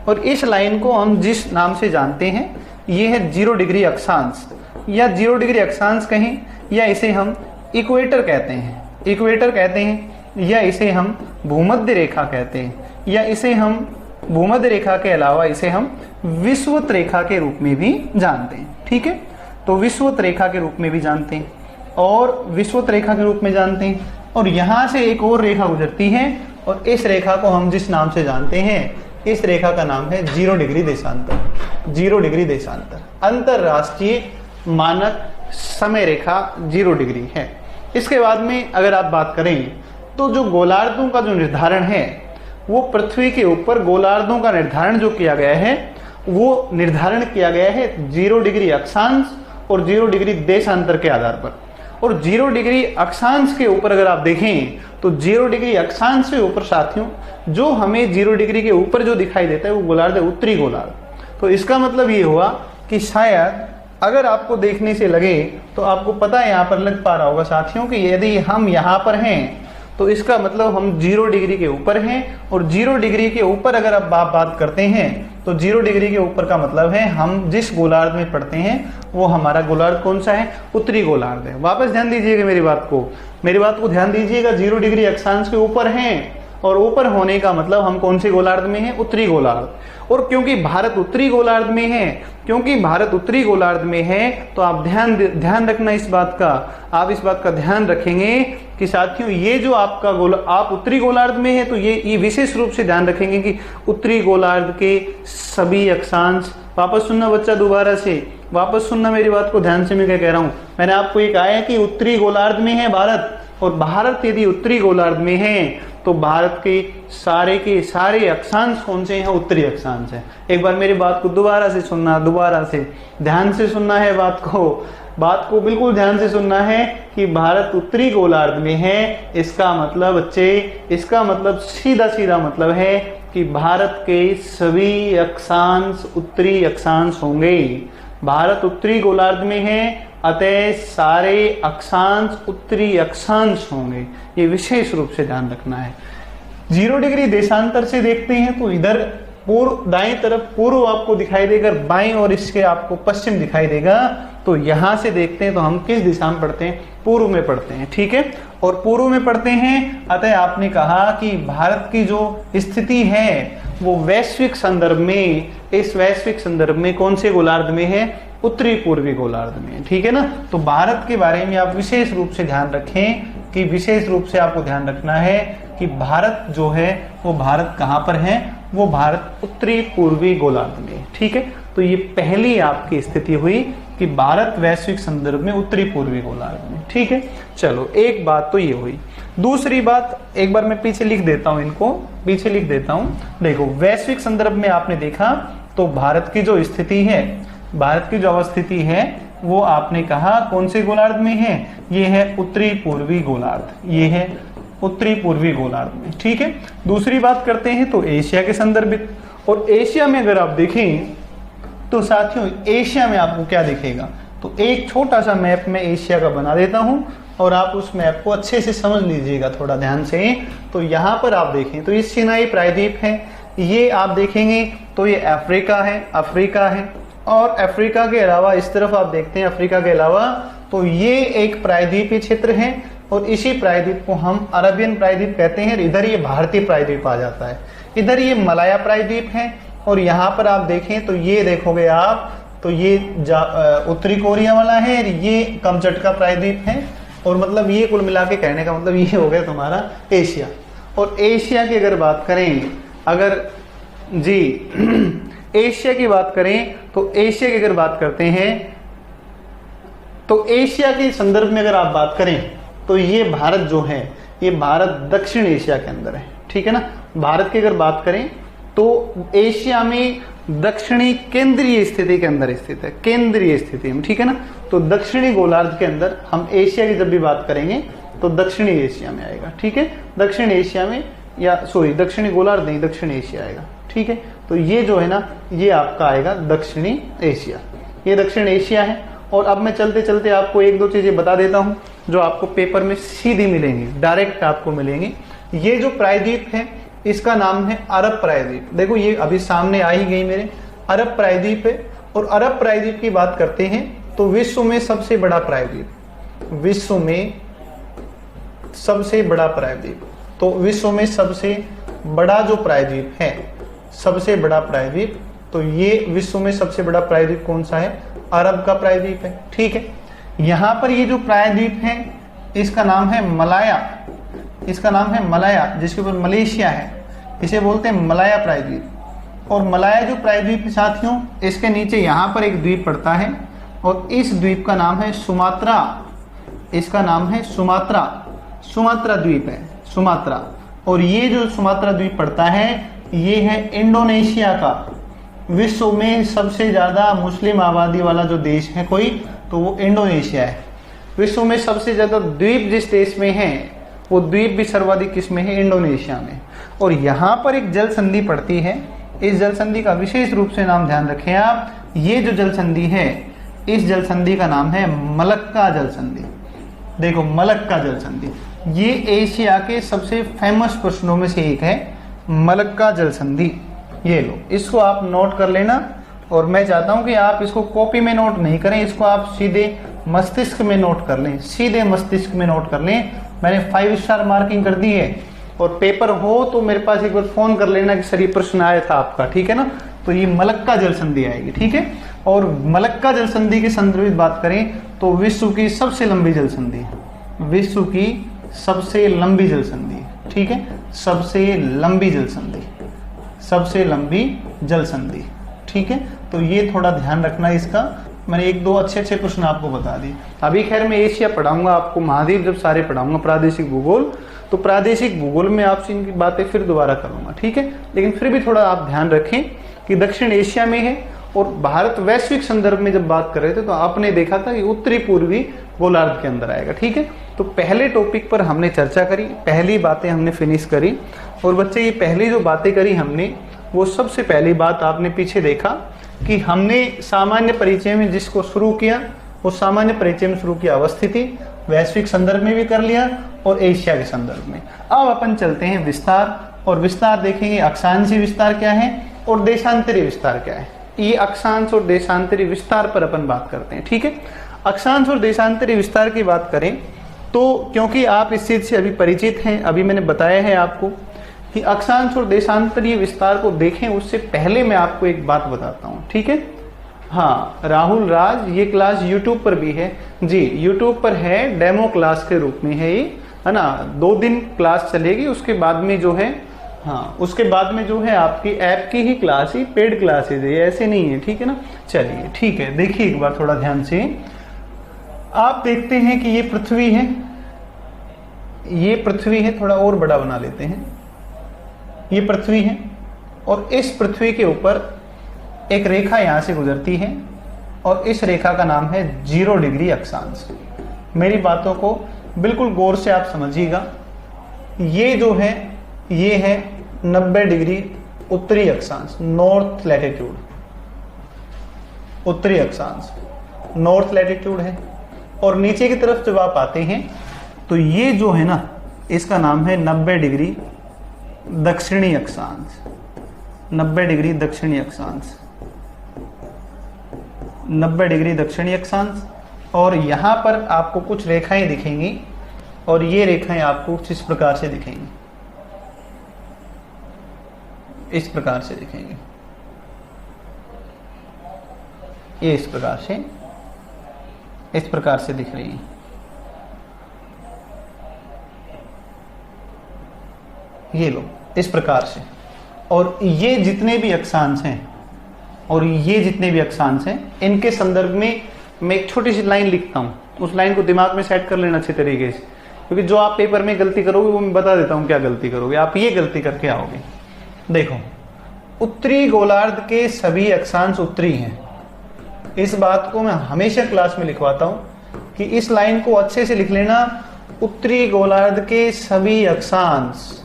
और इस लाइन को हम जिस नाम से जानते हैं ये है 0 डिग्री अक्षांश, या 0 डिग्री अक्षांश कहें, या इसे हम इक्वेटर कहते हैं, इक्वेटर कहते हैं, या इसे हम भूमध्य रेखा कहते हैं, या इसे हम भूमध्य रेखा के अलावा इसे हम विषुवत रेखा के रूप में भी जानते हैं, ठीक है। तो विषुवत रेखा के रूप में भी जानते हैं, और विषुवत रेखा के रूप में जानते हैं, और यहाँ से एक और रेखा गुजरती है, और इस रेखा को हम जिस नाम से जानते हैं, इस रेखा का नाम है 0 डिग्री देशांतर। 0 डिग्री देशांतर अंतरराष्ट्रीय मानक समय रेखा 0 डिग्री है। इसके बाद में अगर आप बात करें तो जो गोलार्धों का जो निर्धारण है, वो पृथ्वी के ऊपर गोलार्धों का निर्धारण जो किया गया है, वो निर्धारण किया गया है 0 डिग्री अक्षांश और 0 डिग्री देशांतर के आधार पर। और 0 डिग्री अक्षांश के ऊपर अगर आप देखें तो 0 डिग्री अक्षांश से ऊपर साथियों जो हमें 0 डिग्री के ऊपर जो दिखाई देता है वो गोलार्ध है उत्तरी गोलार्ध। तो इसका मतलब ये हुआ कि शायद अगर आपको देखने से लगे तो आपको पता है, यहाँ पर लग पा रहा होगा साथियों कि यदि हम यहाँ पर हैं तो इसका मतलब हम 0 डिग्री के ऊपर हैं, और 0 डिग्री के ऊपर अगर आप बात करते हैं तो 0 डिग्री के ऊपर का मतलब है हम जिस गोलार्ध में पढ़ते हैं वो हमारा गोलार्ध कौन सा है, उत्तरी गोलार्ध है। वापस ध्यान दीजिएगा मेरी बात को ध्यान दीजिएगा। 0 डिग्री अक्षांश के ऊपर हैं, और ऊपर होने का मतलब हम कौन से गोलार्ध में हैं, उत्तरी गोलार्ध। और क्योंकि भारत उत्तरी गोलार्ध में है, क्योंकि भारत उत्तरी गोलार्ध में है, तो आप ध्यान रखना इस बात का, आप इस बात का ध्यान रखेंगे कि साथियों ये जो आपका आप उत्तरी गोलार्ध में है, तो ये विशेष रूप से ध्यान रखेंगे कि उत्तरी गोलार्ध के सभी अक्षांश, वापस सुनना बच्चा, दोबारा से वापस सुनना मेरी बात को ध्यान से, मैं क्या कह रहा हूँ। मैंने आपको ये कहा है कि उत्तरी गोलार्ध में है भारत, और भारत यदि उत्तरी गोलार्ध में है तो भारत के सारे अक्षांश कौन से हैं, उत्तरी अक्षांश है। एक बार मेरी बात को दोबारा से सुनना, दोबारा से ध्यान से सुनना है, बात को बिल्कुल ध्यान से सुनना है कि भारत उत्तरी गोलार्ध में है। इसका मतलब बच्चे, इसका मतलब सीधा मतलब है कि भारत के सभी अक्षांश उत्तरी अक्षांश होंगे। भारत उत्तरी गोलार्ध में है, अतः सारे अक्षांश उत्तरी अक्षांश होंगे। ये विशेष रूप से ध्यान रखना है। 0 डिग्री देशांतर से देखते हैं तो इधर पूर्व, दाएं तरफ पूर्व आपको दिखाई देगा, बाएं और इसके आपको पश्चिम दिखाई देगा। तो यहां से देखते हैं तो हम किस दिशा में पढ़ते हैं, पूर्व में पढ़ते हैं, ठीक है। और पूर्व में पढ़ते हैं, अतः आपने कहा कि भारत की जो स्थिति है वो वैश्विक संदर्भ में, इस वैश्विक संदर्भ में कौन से गोलार्ध में है, उत्तरी पूर्वी गोलार्ध में, ठीक है ना। तो भारत के बारे में आप विशेष रूप से ध्यान रखें कि विशेष रूप से आपको ध्यान रखना है कि भारत जो है वो भारत कहाँ पर है, वो भारत उत्तरी पूर्वी गोलार्ध में, ठीक है। तो ये पहली आपकी स्थिति हुई कि भारत वैश्विक संदर्भ में उत्तरी पूर्वी गोलार्ध में, ठीक है। चलो एक बात तो ये हुई। दूसरी बात, एक बार मैं पीछे लिख देता हूं, इनको पीछे लिख देता हूं। देखो वैश्विक संदर्भ में आपने देखा तो भारत की जो स्थिति है, भारत की जो अवस्थिति है वो आपने कहा कौन से गोलार्ध में है, ये है उत्तरी पूर्वी गोलार्ध, ये है उत्तरी पूर्वी गोलार्ध में, ठीक है। दूसरी बात करते हैं तो एशिया के संदर्भित, और एशिया में अगर आप देखें तो साथियों एशिया में आपको क्या दिखेगा, तो एक छोटा सा मैप मैं एशिया का बना देता हूं और आप उस मैप को अच्छे से समझ लीजिएगा थोड़ा ध्यान से। तो यहाँ पर आप देखें तो ये सिनाई प्रायद्वीप है, ये आप देखेंगे तो ये अफ्रीका है और अफ्रीका के अलावा इस तरफ आप देखते हैं अफ्रीका के अलावा तो ये एक प्रायद्वीपीय क्षेत्र है और इसी प्रायद्वीप को हम अरबियन प्रायद्वीप कहते हैं। इधर ये भारतीय प्रायद्वीप आ जाता है, इधर ये मलाया प्रायद्वीप है और यहाँ पर आप देखें तो ये देखोगे आप तो ये उत्तरी कोरिया वाला है और ये कमचटका प्रायद्वीप है और मतलब ये कुल मिला के कहने का मतलब ये हो गया तुम्हारा एशिया। और एशिया की अगर बात करें एशिया की बात करें तो एशिया की अगर बात करते हैं तो एशिया के संदर्भ में अगर आप बात करें तो ये भारत जो है ये भारत दक्षिण एशिया के अंदर है, ठीक है ना। भारत की अगर बात करें तो एशिया में दक्षिणी केंद्रीय स्थिति के अंदर स्थित है, केंद्रीय स्थिति में, ठीक है ना। तो दक्षिणी गोलार्ध के अंदर हम एशिया की जब भी बात करेंगे तो दक्षिणी एशिया में आएगा, ठीक है। दक्षिण एशिया में दक्षिणी गोलार्ध नहीं, दक्षिण एशिया आएगा, ठीक है। तो ये जो है ना ये आपका आएगा दक्षिणी एशिया, ये दक्षिण एशिया है। और अब मैं चलते चलते आपको एक दो चीजें बता देता हूं जो आपको पेपर में सीधी मिलेंगी, डायरेक्ट आपको मिलेंगी। ये जो प्रायद्वीप है इसका नाम है अरब प्रायद्वीप। देखो ये अभी सामने आ ही गई मेरे, अरब प्रायद्वीप है। और अरब प्रायद्वीप की बात करते हैं तो विश्व में सबसे बड़ा प्रायद्वीप, विश्व में सबसे बड़ा प्रायद्वीप, तो विश्व में सबसे बड़ा जो प्रायद्वीप है, सबसे बड़ा प्रायद्वीप, तो ये विश्व में सबसे बड़ा प्रायद्वीप कौन सा है? अरब का प्रायद्वीप है, ठीक है। यहां पर ये जो प्रायद्वीप है इसका नाम है मलाया, इसका नाम है मलाया, जिसके ऊपर मलेशिया है, इसे बोलते हैं मलाया प्रायद्वीप। और मलाया जो प्रायद्वीप साथियों इसके नीचे यहां पर एक द्वीप पड़ता है और इस द्वीप का नाम है सुमात्रा, इसका नाम है सुमात्रा, सुमात्रा द्वीप है, सुमात्रा। और ये जो सुमात्रा द्वीप पड़ता है ये है इंडोनेशिया का, विश्व में सबसे ज्यादा मुस्लिम आबादी वाला जो देश है कोई तो वो इंडोनेशिया है। विश्व में सबसे ज्यादा द्वीप जिस देश में है वो द्वीप भी सर्वाधिक किसमें है? इंडोनेशिया में। और यहाँ पर एक जल संधि पड़ती है, इस जल संधि का विशेष रूप से नाम ध्यान रखें आप। ये जो जल संधि है इस जल संधि का नाम है मलक्का जल संधि। देखो मलक्का जल संधि, ये एशिया के सबसे फेमस प्रश्नों में से एक है, मलक्का जल संधि। ये लो, इसको आप नोट कर लेना। और मैं चाहता हूं कि आप इसको कॉपी में नोट नहीं करें, इसको आप सीधे मस्तिष्क में नोट कर लें, सीधे मस्तिष्क में नोट कर लें। मैंने 5 स्टार मार्किंग कर दी है और पेपर हो तो मेरे पास एक बार फोन कर लेना कि सर ये प्रश्न आया था आपका, ठीक है ना। तो ये मलक्का जल संधि आएगी, ठीक है। और मलक्का जल संधि के संदर्भित बात करें तो विश्व की सबसे लंबी जल संधि, विश्व की सबसे लंबी जल संधि, ठीक है, सबसे लंबी जल संधि, सबसे लंबी जल संधि, ठीक है। तो ये थोड़ा ध्यान रखना इसका। मैंने एक दो अच्छे अच्छे प्रश्न आपको बता दिए। अभी खैर मैं एशिया पढ़ाऊंगा आपको, महाद्वीप जब सारे पढ़ाऊंगा, प्रादेशिक भूगोल, तो प्रादेशिक भूगोल में आपसे इनकी बातें फिर दोबारा करूंगा, ठीक है। लेकिन फिर भी थोड़ा आप ध्यान रखें कि दक्षिण एशिया में है और भारत वैश्विक संदर्भ में जब बात कर रहे थे तो आपने देखा था कि उत्तरी पूर्वी गोलार्ध के अंदर आएगा, ठीक है। तो पहले टॉपिक पर हमने चर्चा करी, पहली बातें हमने फिनिश करी। और बच्चे ये पहली जो बातें करी हमने वो सबसे पहली बात आपने पीछे देखा कि हमने सामान्य परिचय में जिसको शुरू किया वो सामान्य परिचय में शुरू किया, अवस्थिति वैश्विक संदर्भ में भी कर लिया और एशिया के संदर्भ में। अब अपन चलते हैं विस्तार, और विस्तार देखेंगे अक्षांशीय विस्तार क्या है और देशांतरीय विस्तार क्या है। ये अक्षांश और देशांतरीय विस्तार पर अपन बात करते हैं, ठीक है। अक्षांश और देशांतरीय विस्तार की बात करें तो क्योंकि आप इस चीज से अभी परिचित हैं, अभी मैंने बताया है आपको कि अक्षांश और देशांतरीय विस्तार को देखें उससे पहले मैं आपको एक बात बताता हूं, ठीक है। हाँ राहुल राज, ये क्लास YouTube पर भी है जी, YouTube पर है, डेमो क्लास के रूप में है ये, है ना। 2 दिन क्लास चलेगी, उसके बाद में जो है, हाँ उसके बाद में जो है आपकी ऐप की ही क्लास ही, पेड क्लासेज है, ऐसे नहीं है, ठीक है ना। चलिए ठीक है, देखिए एक बार थोड़ा ध्यान से। आप देखते हैं कि ये पृथ्वी है, ये पृथ्वी है, थोड़ा और बड़ा बना लेते हैं, ये पृथ्वी है और इस पृथ्वी के ऊपर एक रेखा यहां से गुजरती है और इस रेखा का नाम है 0 डिग्री अक्षांश। मेरी बातों को बिल्कुल गौर से आप समझिएगा। ये जो है ये है 90 डिग्री उत्तरी अक्षांश, नॉर्थ लैटिट्यूड, उत्तरी अक्षांश नॉर्थ लैटिट्यूड है। और नीचे की तरफ जब आप आते हैं तो ये जो है ना, इसका नाम है 90 डिग्री दक्षिणी अक्षांश। 90 डिग्री दक्षिणी अक्षांश, 90 डिग्री दक्षिणी अक्षांश। और यहां पर आपको कुछ रेखाएं दिखेंगी, और ये रेखाएं आपको कुछ इस प्रकार से दिखेंगी, इस प्रकार से दिखेंगी, ये इस प्रकार से दिख रही है। ये लो, इस प्रकार से। और ये जितने भी अक्षांश हैं, और ये जितने भी अक्षांश हैं, इनके संदर्भ में मैं एक छोटी सी लाइन लिखता हूं। उस लाइन को दिमाग में सेट कर लेना अच्छे तरीके से, क्योंकि जो आप पेपर में गलती करोगे वो मैं बता देता हूं क्या गलती करोगे। आप ये गलती करके आओगे। देखो, उत्तरी गोलार्ध के सभी अक्षांश उत्तरी हैं। इस बात को मैं हमेशा क्लास में लिखवाता हूं कि इस लाइन को अच्छे से लिख लेना। उत्तरी गोलार्ध के सभी अक्षांश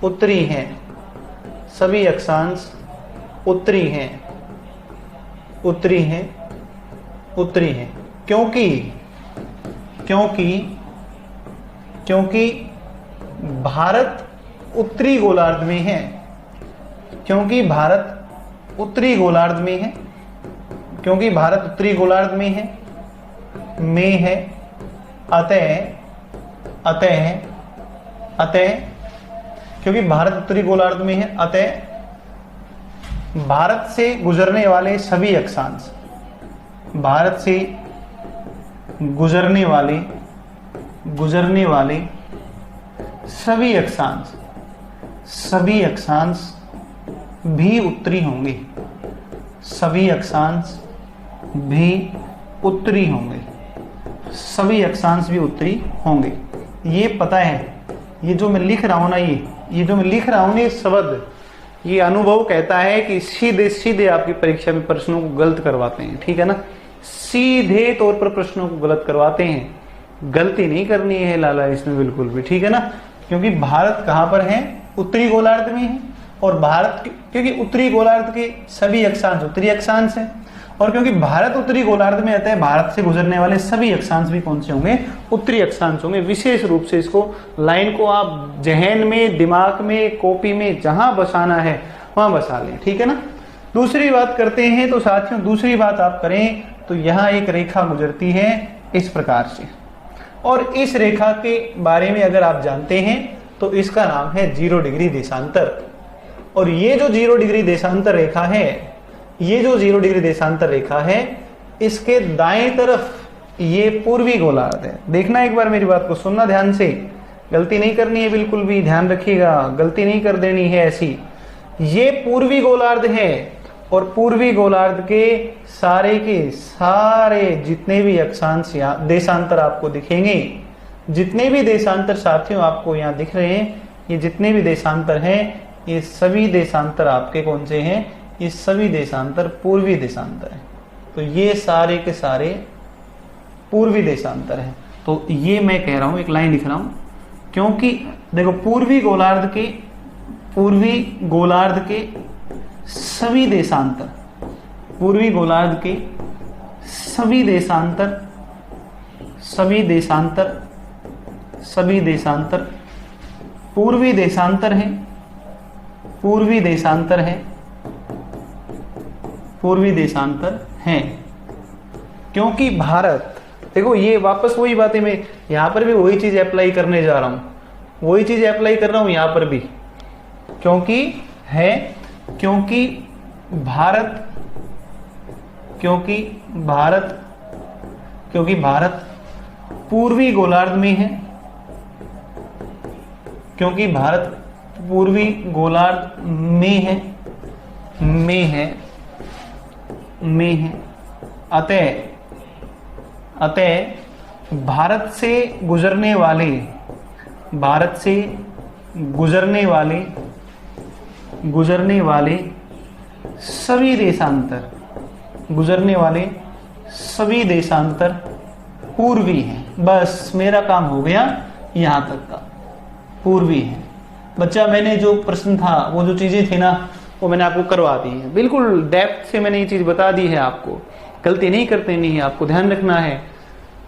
उत्तरी हैं, सभी अक्षांश उत्तरी हैं, उत्तरी हैं, उत्तरी हैं। क्योंकि भारत उत्तरी गोलार्ध में है, क्योंकि भारत उत्तरी गोलार्ध में है, क्योंकि भारत उत्तरी गोलार्ध में है, अतः क्योंकि भारत उत्तरी गोलार्ध में है, अतः भारत से गुजरने वाले सभी अक्षांश, भारत से गुजरने वाले सभी अक्षांश भी उत्तरी होंगे, सभी अक्षांश भी उत्तरी होंगे, सभी अक्षांश भी उत्तरी होंगे। ये पता है, ये जो मैं लिख रहा हूं ना, ये जो मैं लिख रहा हूं ना, ये शब्द, ये अनुभव कहता है कि सीधे सीधे आपकी परीक्षा में प्रश्नों को गलत करवाते हैं। ठीक है ना, सीधे तौर पर प्रश्नों को गलत करवाते हैं। गलती नहीं करनी है लाला इसमें बिल्कुल भी। ठीक है ना, क्योंकि भारत कहां पर है? उत्तरी गोलार्ध में है। और भारत, क्योंकि उत्तरी गोलार्ध के सभी अक्षांश उत्तरी अक्षांश हैं, और क्योंकि भारत उत्तरी गोलार्ध में आता है, भारत से गुजरने वाले सभी अक्षांश भी कौन से होंगे? उत्तरी अक्षांश होंगे। विशेष रूप से इसको, लाइन को आप जहन में, दिमाग में, कॉपी में जहां बसाना है वहां बसा लें। ठीक है ना। दूसरी बात करते हैं तो साथियों, दूसरी बात आप करें तो यहाँ एक रेखा गुजरती है इस प्रकार से, और इस रेखा के बारे में अगर आप जानते हैं तो इसका नाम है 0 डिग्री देशांतर। और ये जो 0 डिग्री देशांतर रेखा है, ये जो 0 डिग्री देशांतर रेखा है, इसके दाएं तरफ ये पूर्वी गोलार्ध है। देखना एक बार, मेरी बात को सुनना ध्यान से, गलती नहीं करनी है, बिल्कुल भी ध्यान रखिएगा, गलती नहीं कर देनी है ऐसी। ये पूर्वी गोलार्ध है, और पूर्वी गोलार्ध के सारे जितने भी अक्षांश देशांतर आपको दिखेंगे, जितने भी देशांतर साथियों आपको यहाँ दिख रहे हैं, ये जितने भी देशांतर हैं, ये सभी देशांतर आपके कौन से हैं? ये सभी देशांतर पूर्वी देशांतर हैं। तो ये सारे के सारे पूर्वी देशांतर हैं। तो ये मैं कह रहा हूं, एक लाइन लिख रहा हूं, क्योंकि देखो पूर्वी गोलार्ध के सभी देशांतर, पूर्वी गोलार्ध के सभी देशांतर पूर्वी देशांतर हैं, पूर्वी देशांतर हैं। क्योंकि भारत, देखो ये वापस वही बातें, मैं यहां पर भी वही चीज अप्लाई करने जा रहा हूं, वही चीज अप्लाई कर रहा हूं यहां पर भी। क्योंकि भारत पूर्वी गोलार्ध में है, क्योंकि भारत पूर्वी गोलार्ध में है, अतः भारत से गुजरने वाले सभी देशांतर पूर्वी हैं। बस मेरा काम हो गया यहां तक का, पूर्वी है। बच्चा, मैंने जो प्रश्न था, वो जो चीजें थी ना, वो मैंने आपको करवा दी है, बिल्कुल डेप्थ से मैंने ये चीज बता दी है। आपको गलती नहीं करते नहीं है, आपको ध्यान रखना है।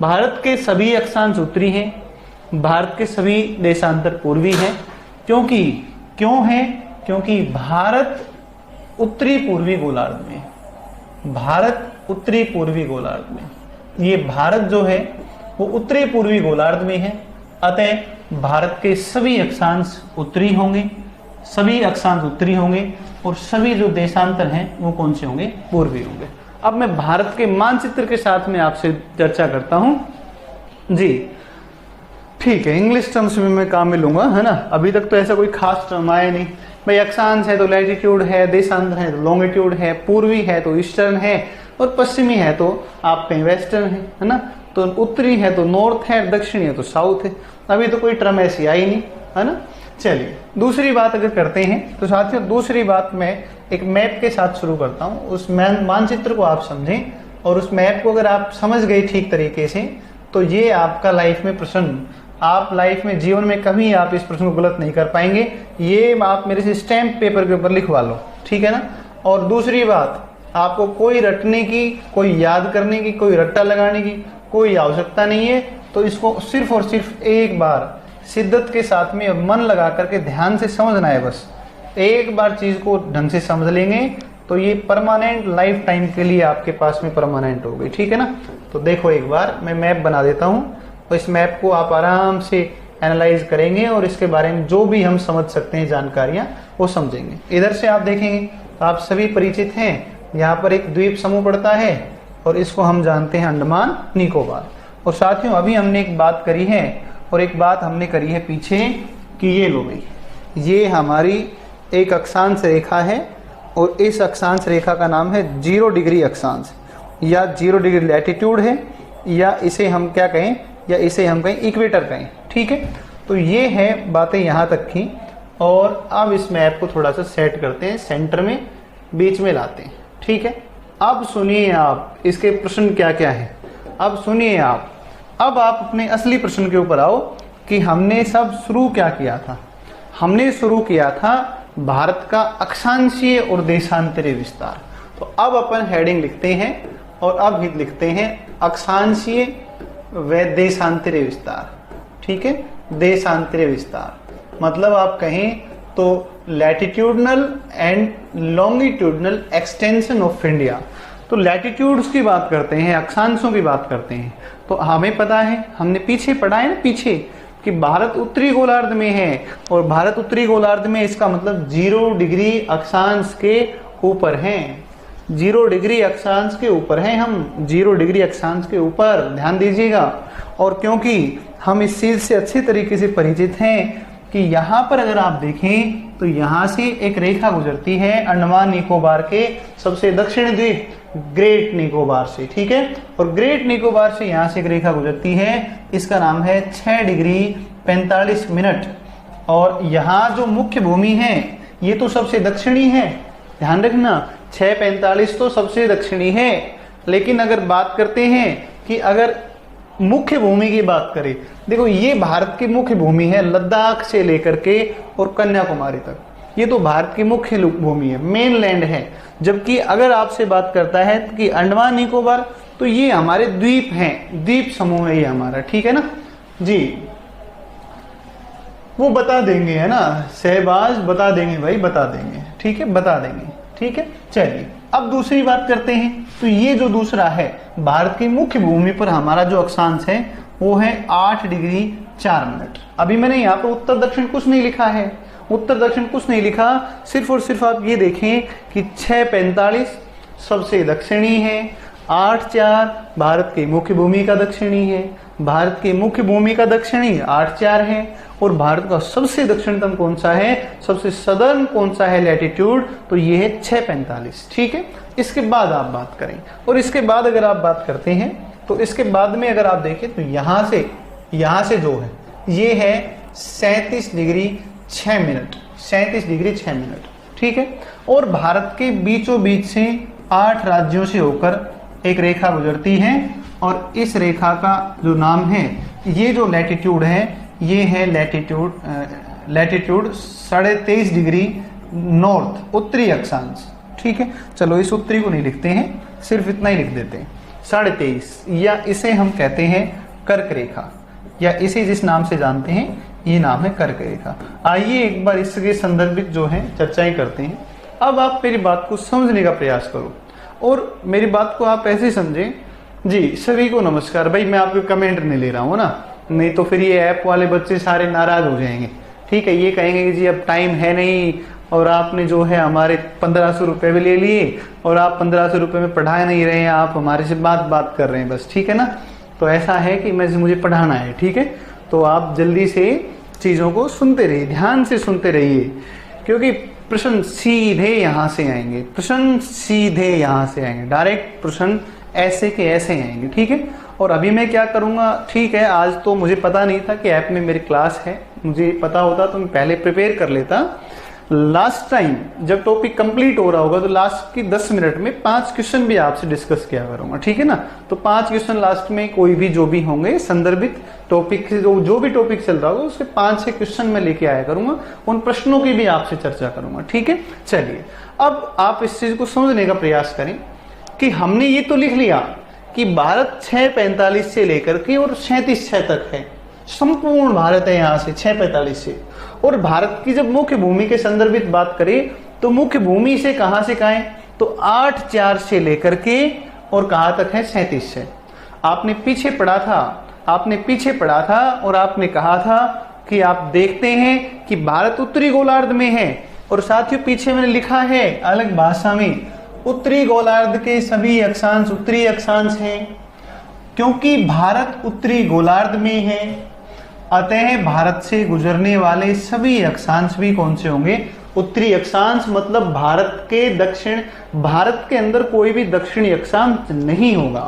भारत के सभी अक्षांश उत्तरी हैं, भारत के सभी देशांतर पूर्वी हैं। क्योंकि भारत उत्तरी पूर्वी गोलार्ध में, भारत उत्तरी पूर्वी गोलार्ध में, ये भारत जो है वो उत्तरी पूर्वी गोलार्ध में है। अतः भारत के सभी अक्षांश उत्तरी होंगे, सभी अक्षांश उत्तरी होंगे और सभी जो देशांतर हैं वो कौन से होंगे? पूर्वी होंगे। अब मैं भारत के मानचित्र के साथ में आपसे चर्चा करता हूं जी। ठीक है, इंग्लिश टर्म्स में मैं काम में लूंगा, है ना। अभी तक तो ऐसा कोई खास टर्म आया नहीं भाई। अक्षांश है तो लैटिट्यूड है, देशांतर है तो लॉन्गिट्यूड है, पूर्वी है तो ईस्टर्न है और पश्चिमी है तो आप कहीं वेस्टर्न है ना। तो उत्तरी है तो नॉर्थ है, दक्षिणी है तो साउथ है। अभी तो कोई टर्म ऐसी आई नहीं, है ना। चलिए दूसरी बात अगर करते हैं तो साथियों, दूसरी बात मैं एक मैप के साथ शुरू करता हूं। उस मानचित्र को आप समझें और उस मैप को अगर आप समझ गए ठीक तरीके से तो ये आपका लाइफ में प्रश्न, आप लाइफ में जीवन में कभी आप इस प्रश्न को गलत नहीं कर पाएंगे। ये आप मेरे से स्टैम्प पेपर के ऊपर लिखवा लो, ठीक है ना। और दूसरी बात, आपको कोई रटने की, कोई याद करने की, कोई रट्टा लगाने की कोई आवश्यकता नहीं है। तो इसको सिर्फ और सिर्फ एक बार शिद्दत के साथ में मन लगा करके ध्यान से समझना है। बस एक बार चीज को ढंग से समझ लेंगे तो ये परमानेंट लाइफ टाइम के लिए आपके पास में परमानेंट हो गई, ठीक है ना। तो देखो एक बार मैं मैप बना देता हूं और इस मैप को आप आराम से एनालाइज करेंगे और इसके बारे में जो भी हम समझ सकते हैं जानकारियां वो समझेंगे। इधर से आप देखेंगे तो आप सभी परिचित हैं, यहाँ पर एक द्वीप समूह पड़ता है और इसको हम जानते हैं अंडमान निकोबार। और साथियों अभी हमने एक बात करी है और एक बात हमने करी है पीछे कि ये लो भाई, ये हमारी एक अक्षांश रेखा है और इस अक्षांश रेखा का नाम है 0 डिग्री अक्षांश या 0 डिग्री लैटिट्यूड है, या इसे हम क्या कहें, या इसे हम कहें इक्वेटर कहें, ठीक है। तो ये है बातें यहाँ तक की। और अब इस मैप को थोड़ा सा सेट करते हैं, सेंटर में बीच में लाते हैं, ठीक है। अब सुनिए आप इसके प्रश्न क्या क्या है। अब सुनिए आप, अब आप अपने असली प्रश्न के ऊपर आओ कि हमने सब शुरू क्या किया था। हमने शुरू किया था भारत का अक्षांशीय और देशांतरीय विस्तार। तो अब अपन हेडिंग लिखते हैं और अब ही लिखते हैं अक्षांशीय व देशांतरीय विस्तार, ठीक है। देशांतरीय विस्तार मतलब आप कहें तो latitudinal and longitudinal extension of India. तो लैटिट्यूड्स की बात करते हैं, अक्षांशों की बात करते हैं। तो हमें पता है, हमने पीछे पढ़ा है ना पीछे, कि भारत उत्तरी गोलार्ध में है और भारत उत्तरी गोलार्ध में इसका मतलब 0 डिग्री अक्षांश के ऊपर है। 0 डिग्री अक्षांश के ऊपर है हम, 0 डिग्री अक्षांश के ऊपर, ध्यान दीजिएगा। और क्योंकि हम इस चीज से अच्छे तरीके से परिचित हैं कि यहाँ पर अगर आप देखें तो यहाँ से एक रेखा गुजरती है अंडमान निकोबार के सबसे दक्षिण द्वीप ग्रेट निकोबार से, ठीक है। और ग्रेट निकोबार से यहाँ से एक रेखा गुजरती है, इसका नाम है 6 डिग्री 45 मिनट। और यहाँ जो मुख्य भूमि है ये तो सबसे दक्षिणी है, ध्यान रखना 6:45 तो सबसे दक्षिणी है। लेकिन अगर बात करते हैं कि अगर मुख्य भूमि की बात करें, देखो ये भारत की मुख्य भूमि है, लद्दाख से लेकर के और कन्याकुमारी तक, ये तो भारत की मुख्य भूमि है, मेन लैंड है। जबकि अगर आपसे बात करता है कि अंडमान निकोबार, तो ये हमारे द्वीप हैं, द्वीप समूह है ये हमारा, ठीक है ना जी। वो बता देंगे, है ना, शहबाज बता देंगे भाई, बता देंगे, ठीक है, बता देंगे, ठीक है। चलिए अब दूसरी बात करते हैं। तो ये जो दूसरा है, भारत की मुख्य भूमि पर हमारा जो अक्षांश है वो है 8 डिग्री 4 मिनट। अभी मैंने यहाँ पर उत्तर दक्षिण कुछ नहीं लिखा है, उत्तर दक्षिण कुछ नहीं लिखा, सिर्फ और सिर्फ आप ये देखें कि 6:45 सबसे दक्षिणी है, 8:4 भारत की मुख्य भूमि का दक्षिणी है, भारत की मुख्य भूमि का दक्षिणी 8:4 है। और भारत का सबसे दक्षिणतम कौन सा है, सबसे सदर्न कौन सा है लैटिट्यूड, तो ये है 6:45, ठीक है। इसके बाद आप बात करें, और इसके बाद अगर आप बात करते हैं तो इसके बाद में अगर आप देखें तो यहाँ से जो है ये है 37 डिग्री 6 मिनट, 37 डिग्री 6 मिनट, ठीक है। और भारत के बीचों बीच से 8 राज्यों से होकर एक रेखा गुजरती है और इस रेखा का जो नाम है, ये जो लैटिट्यूड है ये है लैटिट्यूड 23.5 डिग्री नॉर्थ, उत्तरी अक्षांश, ठीक है। चलो इस उत्तरी को नहीं लिखते हैं, सिर्फ इतना ही लिख देते हैं 23.5, या इसे हम कहते हैं कर्क रेखा, या इसे जिस नाम से जानते हैं ये नाम है कर्क रेखा। आइए एक बार इसके संदर्भित जो है चर्चाएं करते हैं। अब आप मेरी बात को समझने का प्रयास करो और मेरी बात को आप ऐसे समझें। जी सभी को नमस्कार। भाई मैं आपके कमेंट नहीं ले रहा हूँ ना, नहीं तो फिर ये ऐप वाले बच्चे सारे नाराज हो जाएंगे। ठीक है, ये कहेंगे कि जी अब टाइम है नहीं और आपने जो है हमारे 1500 रुपये भी ले लिए और आप 1500 रुपये में पढ़ा नहीं रहे हैं, आप हमारे से बात कर रहे हैं बस। ठीक है ना, तो ऐसा है कि मुझे पढ़ाना है। ठीक है, तो आप जल्दी से चीजों को सुनते रहिए, ध्यान से सुनते रहिए, क्योंकि प्रश्न सीधे यहाँ से आएंगे, प्रश्न सीधे यहाँ से आएंगे, डायरेक्ट प्रश्न ऐसे के ऐसे आएंगे। ठीक है, और अभी मैं क्या करूंगा, ठीक है आज तो मुझे पता नहीं था कि ऐप में मेरी क्लास है, मुझे पता होता तो मैं पहले प्रिपेयर कर लेता। लास्ट टाइम जब टॉपिक कंप्लीट हो रहा होगा तो लास्ट की 10 मिनट में 5 क्वेश्चन भी आपसे डिस्कस किया करूंगा। ठीक है ना, तो 5 क्वेश्चन लास्ट में कोई भी जो भी होंगे संदर्भित टॉपिक से जो भी टॉपिक चल रहा होगा उसके 5-6 क्वेश्चन मैं लेके आया करूंगा, उन प्रश्नों की भी आपसे चर्चा करूंगा। ठीक है, चलिए अब आप इस चीज को समझने का प्रयास करें कि हमने ये तो लिख लिया कि भारत 6:45 से लेकर के और 37:06 तक है, संपूर्ण भारत है यहाँ से 6:45 से। और भारत की जब मुख्य भूमि के संदर्भित बात करें तो मुख्य भूमि से कहां से कहां है, तो 8:04 से लेकर के और कहां तक है 37 से। आपने पीछे पढ़ा था और आपने कहा था कि आप देखते हैं कि भारत उत्तरी गोलार्ध में है, और साथियों पीछे मैंने लिखा है अलग भाषा में, उत्तरी गोलार्ध के सभी अक्षांश उत्तरी अक्षांश हैं, क्योंकि भारत उत्तरी गोलार्ध में है अतः भारत से गुजरने वाले सभी अक्षांश भी कौन से होंगे, उत्तरी अक्षांश। मतलब भारत के अंदर कोई भी दक्षिणी अक्षांश नहीं होगा।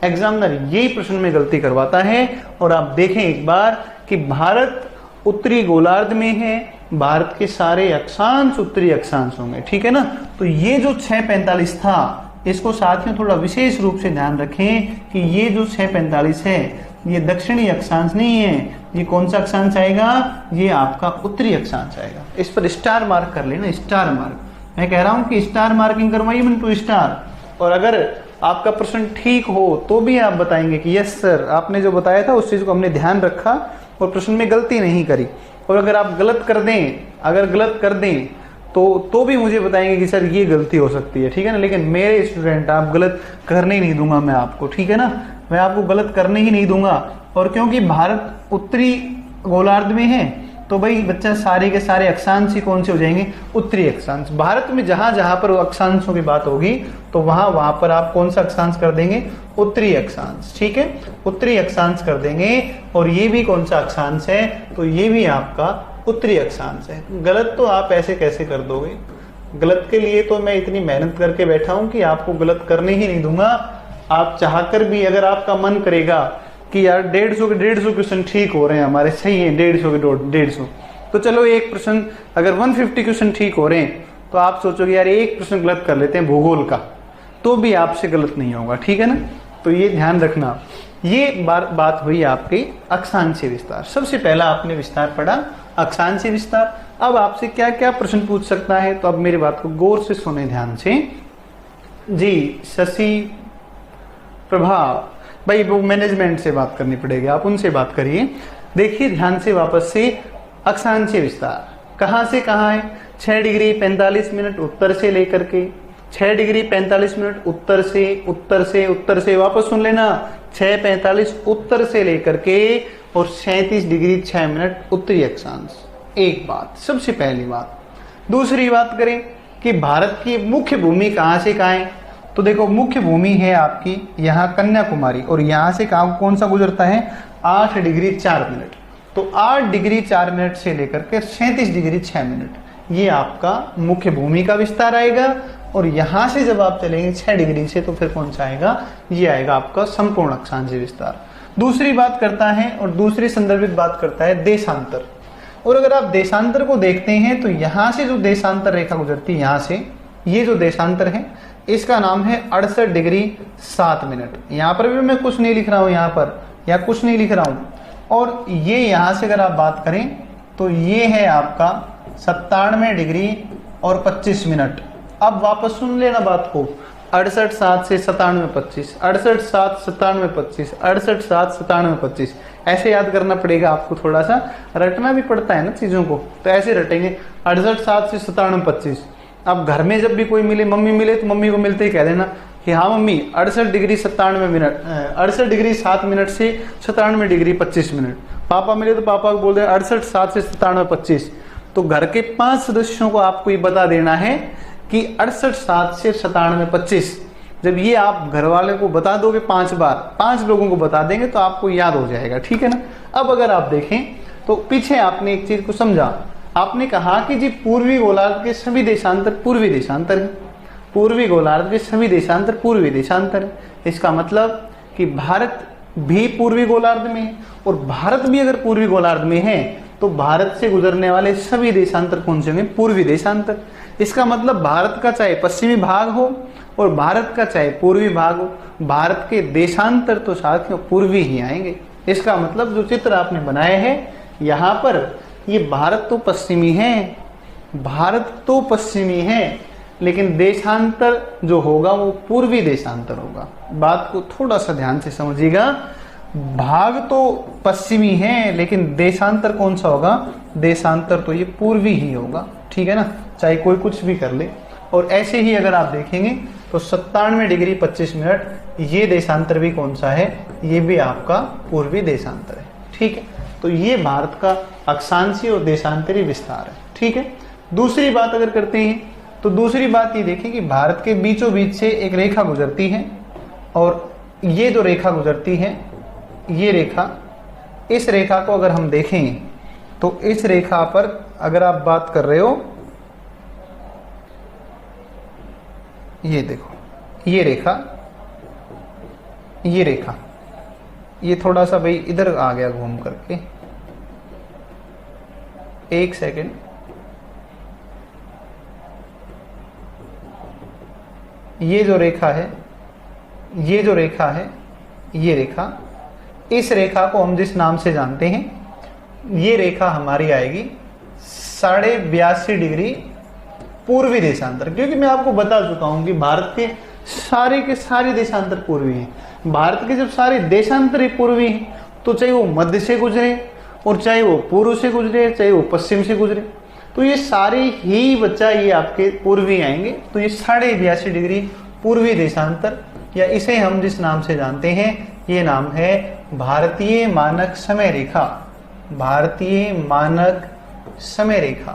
एग्जामिनर यही प्रश्न में गलती करवाता है, और आप देखें एक बार कि भारत उत्तरी गोलार्ध में है, भारत के सारे अक्षांश उत्तरी अक्षांश होंगे। ठीक है ना, तो ये जो 6:45 था इसको साथियों थोड़ा विशेष रूप से ध्यान रखें कि ये जो 6:45 है ये दक्षिणी अक्षांश नहीं है, ये कौन सा अक्षांश आएगा, ये आपका उत्तरी अक्षांश आएगा। इस पर स्टार मार्क कर लेना, स्टार मार्क। मैं कह रहा हूं कि स्टार मार्किंग करवाइए मिंटू स्टार। और अगर आपका प्रश्न ठीक हो तो भी आप बताएंगे कि यस सर आपने जो बताया था उस चीज को हमने ध्यान रखा और प्रश्न में गलती नहीं करी। और अगर आप गलत कर दें तो भी मुझे बताएंगे कि सर ये गलती हो सकती है। ठीक है ना, लेकिन मेरे स्टूडेंट आप गलत करने ही नहीं दूंगा मैं आपको। ठीक है ना, मैं आपको गलत करने ही नहीं दूंगा। और क्योंकि भारत उत्तरी गोलार्ध में है तो भाई बच्चा सारे के सारे अक्षांश ही कौन से हो जाएंगे, उत्तरी अक्षांश। भारत में जहां जहां पर अक्षांशों की बात होगी तो वहां पर आप कौन सा अक्षांश कर देंगे, उत्तरी अक्षांश। ठीक है, उत्तरी अक्षांश कर देंगे। और ये भी कौन सा अक्षांश है, तो ये भी आपका उत्तरी अक्षांश है। गलत तो आप ऐसे कैसे कर दोगे, गलत के लिए तो मैं इतनी मेहनत करके बैठा हूं कि आपको गलत करने ही नहीं दूंगा। आप चाहकर भी अगर आपका मन करेगा कि यार 150 क्वेश्चन ठीक हो रहे हैं हमारे, सही है 150 तो चलो एक प्रश्न अगर 150 क्वेश्चन ठीक हो रहे हैं तो आप सोचोगे यार एक प्रश्न गलत कर लेते हैं भूगोल का, तो भी आपसे गलत नहीं होगा। ठीक है ना, तो ये ध्यान रखना। ये बात हुई आपके अक्षांशीय विस्तार। सबसे पहला आपने विस्तार पढ़ा, अक्षांशीय विस्तार। अब आपसे क्या क्या प्रश्न पूछ सकता है, तो अब मेरी बात को गौर से सुने ध्यान से। जी शशि प्रभा, भाई वो मैनेजमेंट से बात करनी पड़ेगी, आप उनसे बात करिए। देखिए ध्यान से वापस से, अक्षांशीय विस्तार कहां से कहां है, 6 डिग्री 45 मिनट उत्तर से लेकर के 6 डिग्री 45 मिनट उत्तर से वापस सुन लेना, 6:45 उत्तर से लेकर के और 37 डिग्री 6 मिनट उत्तरी अक्षांश। एक बात, सबसे पहली बात। दूसरी बात करें कि भारत की मुख्य भूमि कहां से कहां है, तो देखो मुख्य भूमि है आपकी यहाँ कन्याकुमारी, और यहाँ से कौन सा गुजरता है, 8 डिग्री 4 मिनट। तो 8 डिग्री 4 मिनट से लेकर के 37 डिग्री 6 मिनट, ये आपका मुख्य भूमि का विस्तार आएगा। और यहां से जब आप चलेंगे 6 डिग्री से तो फिर कौन सा आएगा, ये आएगा आपका संपूर्ण अक्षांशीय विस्तार। दूसरी बात करता है और दूसरी संदर्भित बात करता है देशांतर। और अगर आप देशांतर को देखते हैं तो यहां से जो देशांतर रेखा गुजरती है, यहां से ये जो देशांतर है इसका नाम है 68 डिग्री 7 मिनट। यहां पर भी मैं कुछ नहीं लिख रहा हूं, यहां पर या कुछ नहीं लिख रहा हूं। और ये यहां से अगर आप बात करें तो ये है आपका 97 डिग्री और 25 मिनट। अब वापस सुन लेना बात को, 68 से 97 25, 68 97 25, 68 97 25, ऐसे याद करना पड़ेगा आपको। थोड़ा सा रटना भी पड़ता है ना चीजों को, तो ऐसे रटेंगे 68 से 97 25। अब घर में जब भी कोई मिले, मम्मी मिले, तो मम्मी को मिलते ही कह देना कि हाँ mummy 68 degree 97 minute, 68 degree 7 minute से 97 डिग्री 25 मिनट। पापा मिले तो पापा को बोल दे 68 7 से 97 25। तो घर के 5 सदस्यों को आपको ये बता देना है कि 68 7 से 97 25। जब ये आप घर वाले को बता दोगे 5 बार, 5 लोगों को बता देंगे तो आपको याद हो जाएगा, ठीक है ना। अब अगर आप देखें तो पीछे आपने एक चीज को समझा, आपने कहा कि जी पूर्वी गोलार्ध के सभी देशांतर पूर्वी देशांतर है, पूर्वी गोलार्ध के सभी देशांतर पूर्वी देशांतर है। इसका मतलब कि भारत भी पूर्वी गोलार्ध में है, और भारत भी अगर पूर्वी गोलार्ध में है तो भारत से गुजरने वाले सभी देशांतर कौन से होंगे? पूर्वी देशांतर। इसका मतलब भारत का चाहे पश्चिमी भाग हो और भारत का चाहे पूर्वी भाग हो, भारत के देशांतर तो साथियों पूर्वी ही आएंगे। इसका मतलब जो चित्र आपने बनाया है यहाँ पर, ये भारत तो पश्चिमी है, भारत तो पश्चिमी है, लेकिन देशांतर जो होगा वो पूर्वी देशांतर होगा। बात को थोड़ा सा ध्यान से समझिएगा, भाग तो पश्चिमी है लेकिन देशांतर कौन सा होगा? देशांतर तो ये पूर्वी ही होगा, ठीक है ना, चाहे कोई कुछ भी कर ले। और ऐसे ही अगर आप देखेंगे तो 97 डिग्री 25 मिनट ये देशांतर भी कौन सा है? ये भी आपका पूर्वी देशांतर है, ठीक है। तो ये भारत का अक्षांशीय और देशांतरी विस्तार है, ठीक है। दूसरी बात अगर करते हैं तो दूसरी बात ये देखें कि भारत के बीचों बीच से एक रेखा गुजरती है, और ये जो रेखा गुजरती है, ये रेखा, इस रेखा को अगर हम देखें तो इस रेखा पर अगर आप बात कर रहे हो, ये देखो, ये रेखा, ये रेखा, ये थोड़ा सा भाई इधर आ गया घूम करके, एक सेकेंड, ये जो रेखा है, ये जो रेखा है, ये रेखा, इस रेखा को हम जिस नाम से जानते हैं, ये रेखा हमारी आएगी 82.5 डिग्री पूर्वी देशांतर। क्योंकि मैं आपको बता चुका हूं कि भारत के सारे देशांतर पूर्वी हैं। भारत के जब सारे देशांतर पूर्वी हैं तो चाहे वो मध्य से गुजरे और चाहे वो पूर्व से गुजरे, चाहे वो पश्चिम से गुजरे, तो ये सारे ही बच्चा ये आपके पूर्वी आएंगे। तो ये 82.5 डिग्री पूर्वी देशांतर, या इसे हम जिस नाम से जानते हैं ये नाम है भारतीय मानक समय रेखा। भारतीय मानक समय रेखा,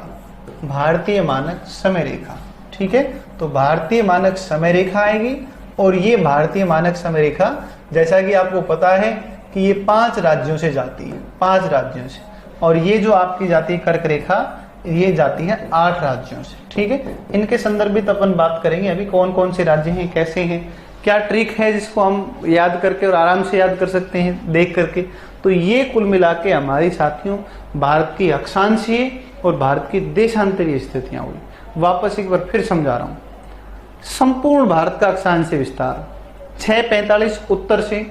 भारतीय मानक समय रेखा, ठीक है। तो भारतीय मानक समय रेखा आएगी, और ये भारतीय मानक समय रेखा जैसा कि आपको पता है कि ये 5 राज्यों से जाती है, 5 राज्यों से, और ये जो आपकी जाती है कर्क रेखा, ये जाती है 8 राज्यों से, ठीक है। इनके संदर्भित अपन बात करेंगे अभी, कौन कौन से राज्य हैं, कैसे हैं, क्या ट्रिक है जिसको हम याद करके और आराम से याद कर सकते हैं देख करके। तो ये कुल मिला के हमारी साथियों भारत की अक्षांशीय और भारत की देशांतरीय स्थितियां हुई। वापस एक बार फिर समझा रहा हूं, संपूर्ण भारत का अक्षांशीय विस्तार 6:45 उत्तर से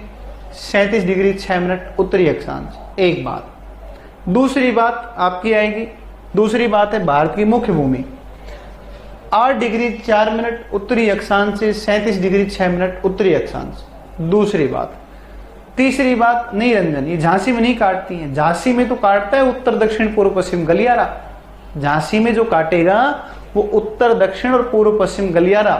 37 डिग्री 6 मिनट उत्तरी अक्षांश, एक बात। दूसरी बात आपकी आएगी, दूसरी बात है भारत की मुख्य भूमि 8 डिग्री 4 मिनट उत्तरी अक्षांश से 37 डिग्री 6 मिनट उत्तरी अक्षांश, दूसरी बात। तीसरी बात, नहीं रंजन ये झांसी में नहीं काटती है, झांसी में तो काटता है उत्तर दक्षिण पूर्व पश्चिम गलियारा। झांसी में जो काटेगा वो उत्तर दक्षिण और पूर्व पश्चिम गलियारा,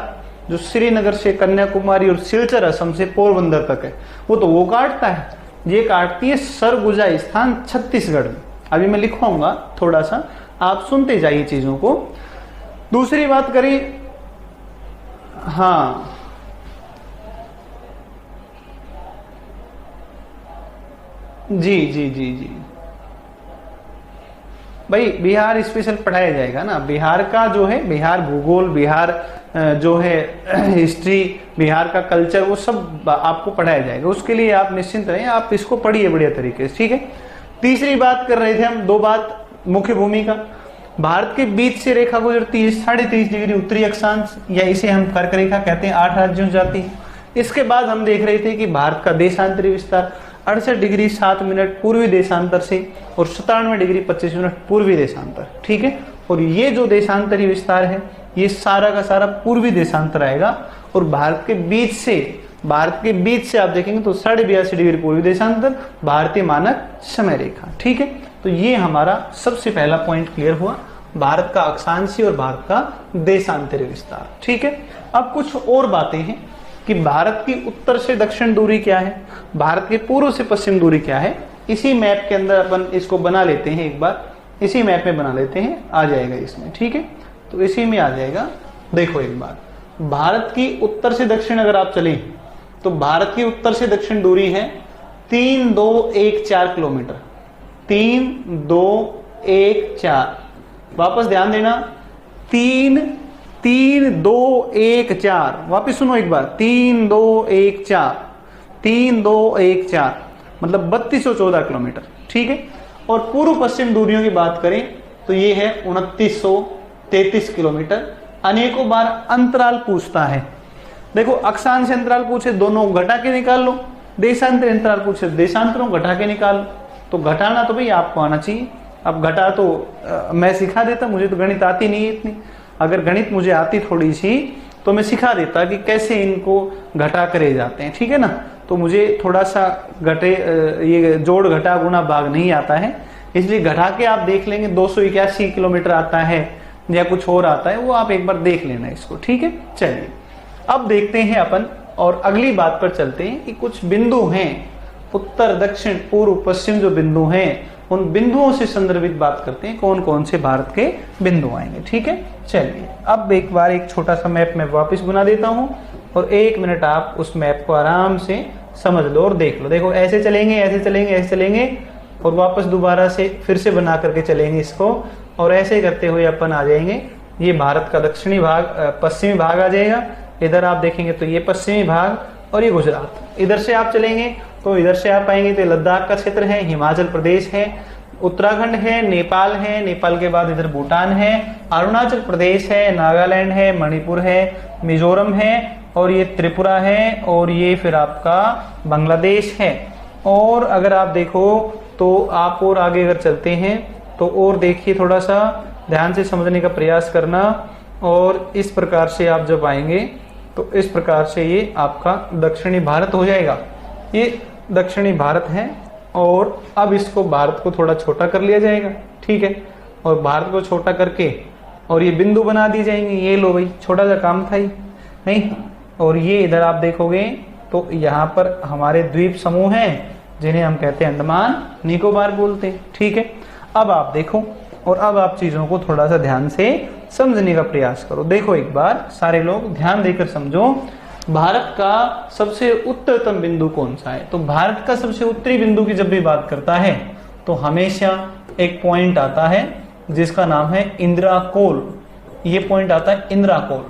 जो श्रीनगर से कन्याकुमारी और सिलचर असम से पोरबंदर तक है, वो काटता है। ये काटती है सरगुजा स्थान छत्तीसगढ़ में। अभी मैं लिखवाऊंगा थोड़ा सा, आप सुनते जाइए चीजों को। दूसरी बात करें, हाँ जी जी जी जी भाई, बिहार स्पेशल पढ़ाया जाएगा ना। बिहार का जो है, बिहार भूगोल, बिहार जो है हिस्ट्री, बिहार का कल्चर, वो सब आपको पढ़ाया जाएगा। उसके लिए आप निश्चिंत रहें, आप इसको पढ़िए बढ़िया तरीके से, ठीक है। तीसरी बात कर रहे थे हम, 2 बात मुख्य भूमि का। भारत के बीच से रेखा गुजरती है 33.5 डिग्री उत्तरी अक्षांश, या इसे हम कर्क रेखा कहते हैं, 8 राज्यों से जाती है। इसके बाद हम देख रहे थे कि भारत का देशांतरी विस्तार 68 डिग्री 7 मिनट पूर्वी देशांतर से और 97 डिग्री 25 मिनट पूर्वी देशांतर, ठीक है। और ये जो देशांतरी विस्तार है ये सारा का सारा पूर्वी देशांतर आएगा, और भारत के बीच से आप देखेंगे तो 82.5 डिग्री पूर्वी देशांतर, भारतीय मानक समय रेखा। ठीक है, तो ये हमारा सबसे पहला पॉइंट क्लियर हुआ, भारत का अक्षांशीय और भारत का देशांतरीय विस्तार। ठीक है, अब कुछ और बातें हैं कि भारत की उत्तर से दक्षिण दूरी क्या है, भारत के पूर्व से पश्चिम दूरी क्या है। इसी मैप के अंदर अपन इसको बना लेते हैं, एक बार इसी मैप में बना लेते हैं, आ जाएगा इसमें। ठीक है, तो इसी में आ जाएगा। देखो एक बार, भारत की उत्तर से दक्षिण अगर आप चलें तो भारत की उत्तर से दक्षिण दूरी है 3214 किलोमीटर, 3214। वापस ध्यान देना, 3214। वापस सुनो एक बार, 3214 मतलब 3214 किलोमीटर। ठीक है, और पूर्व पश्चिम दूरियों की बात करें तो ये है 2933 किलोमीटर। अनेकों बार अंतराल पूछता है, देखो अक्षांश अंतराल पूछे दोनों घटा के निकाल लो, देशांतर अंतराल पूछे देशांतरों घटा के निकाल लो। तो घटाना तो भाई आपको आना चाहिए। अब घटा तो मैं सिखा देता, मुझे तो गणित आती नहीं है इतनी। अगर गणित मुझे आती थोड़ी सी तो मैं सिखा देता कि कैसे इनको घटा करे जाते हैं। ठीक है ना, तो मुझे थोड़ा सा ये जोड़ घटा गुणा भाग नहीं आता है, इसलिए घटा के आप देख लेंगे 281 किलोमीटर आता है या कुछ और आता है, वो आप एक बार देख लेना इसको। ठीक है, चलिए अब देखते हैं अपन और अगली बात पर चलते हैं कि कुछ बिंदु हैं, उत्तर दक्षिण पूर्व पश्चिम जो बिंदु हैं, उन बिंदुओं से संदर्भित बात करते हैं, कौन कौन से भारत के बिंदु आएंगे। ठीक है, चलिए अब एक बार एक छोटा सा मैप मैं वापस बना देता हूं और 1 मिनट आप उस मैप को आराम से समझ लो और देख लो। देखो ऐसे चलेंगे, ऐसे चलेंगे, ऐसे चलेंगे और वापस दोबारा से फिर से बना करके चलेंगे इसको, और ऐसे करते हुए अपन आ जाएंगे। ये भारत का दक्षिणी भाग, पश्चिमी भाग आ जाएगा। इधर आप देखेंगे तो ये पश्चिमी भाग और ये गुजरात। इधर से आप चलेंगे तो इधर से आप आएंगे तो लद्दाख का क्षेत्र है, हिमाचल प्रदेश है, उत्तराखंड है, नेपाल के बाद इधर भूटान है, अरुणाचल प्रदेश है, नागालैंड है, मणिपुर है, मिजोरम है और ये त्रिपुरा है और ये फिर आपका बांग्लादेश है। और अगर आप देखो तो आप और आगे अगर चलते हैं तो और देखिए, थोड़ा सा ध्यान से समझने का प्रयास करना। और इस प्रकार से आप जब आएंगे तो इस प्रकार से ये आपका दक्षिणी भारत हो जाएगा। ये दक्षिणी भारत है और अब इसको भारत को थोड़ा छोटा कर लिया जाएगा। ठीक है, और भारत को छोटा करके और ये बिंदु बना दिए जाएंगे। ये लो भाई, छोटा सा काम था ही नहीं। और ये इधर आप देखोगे तो यहाँ पर हमारे द्वीप समूह हैं जिन्हें हम कहते हैं अंडमान निकोबार बोलते हैं। ठीक है, अब आप देखो और अब आप चीजों को थोड़ा सा ध्यान से समझने का प्रयास करो। देखो एक बार सारे लोग ध्यान देकर समझो, भारत का सबसे उत्तरतम बिंदु कौन सा है। तो भारत का सबसे उत्तरी बिंदु की जब भी बात करता है तो हमेशा एक पॉइंट आता है जिसका नाम है इंदिरा कोल। ये पॉइंट आता है इंदिरा कोल।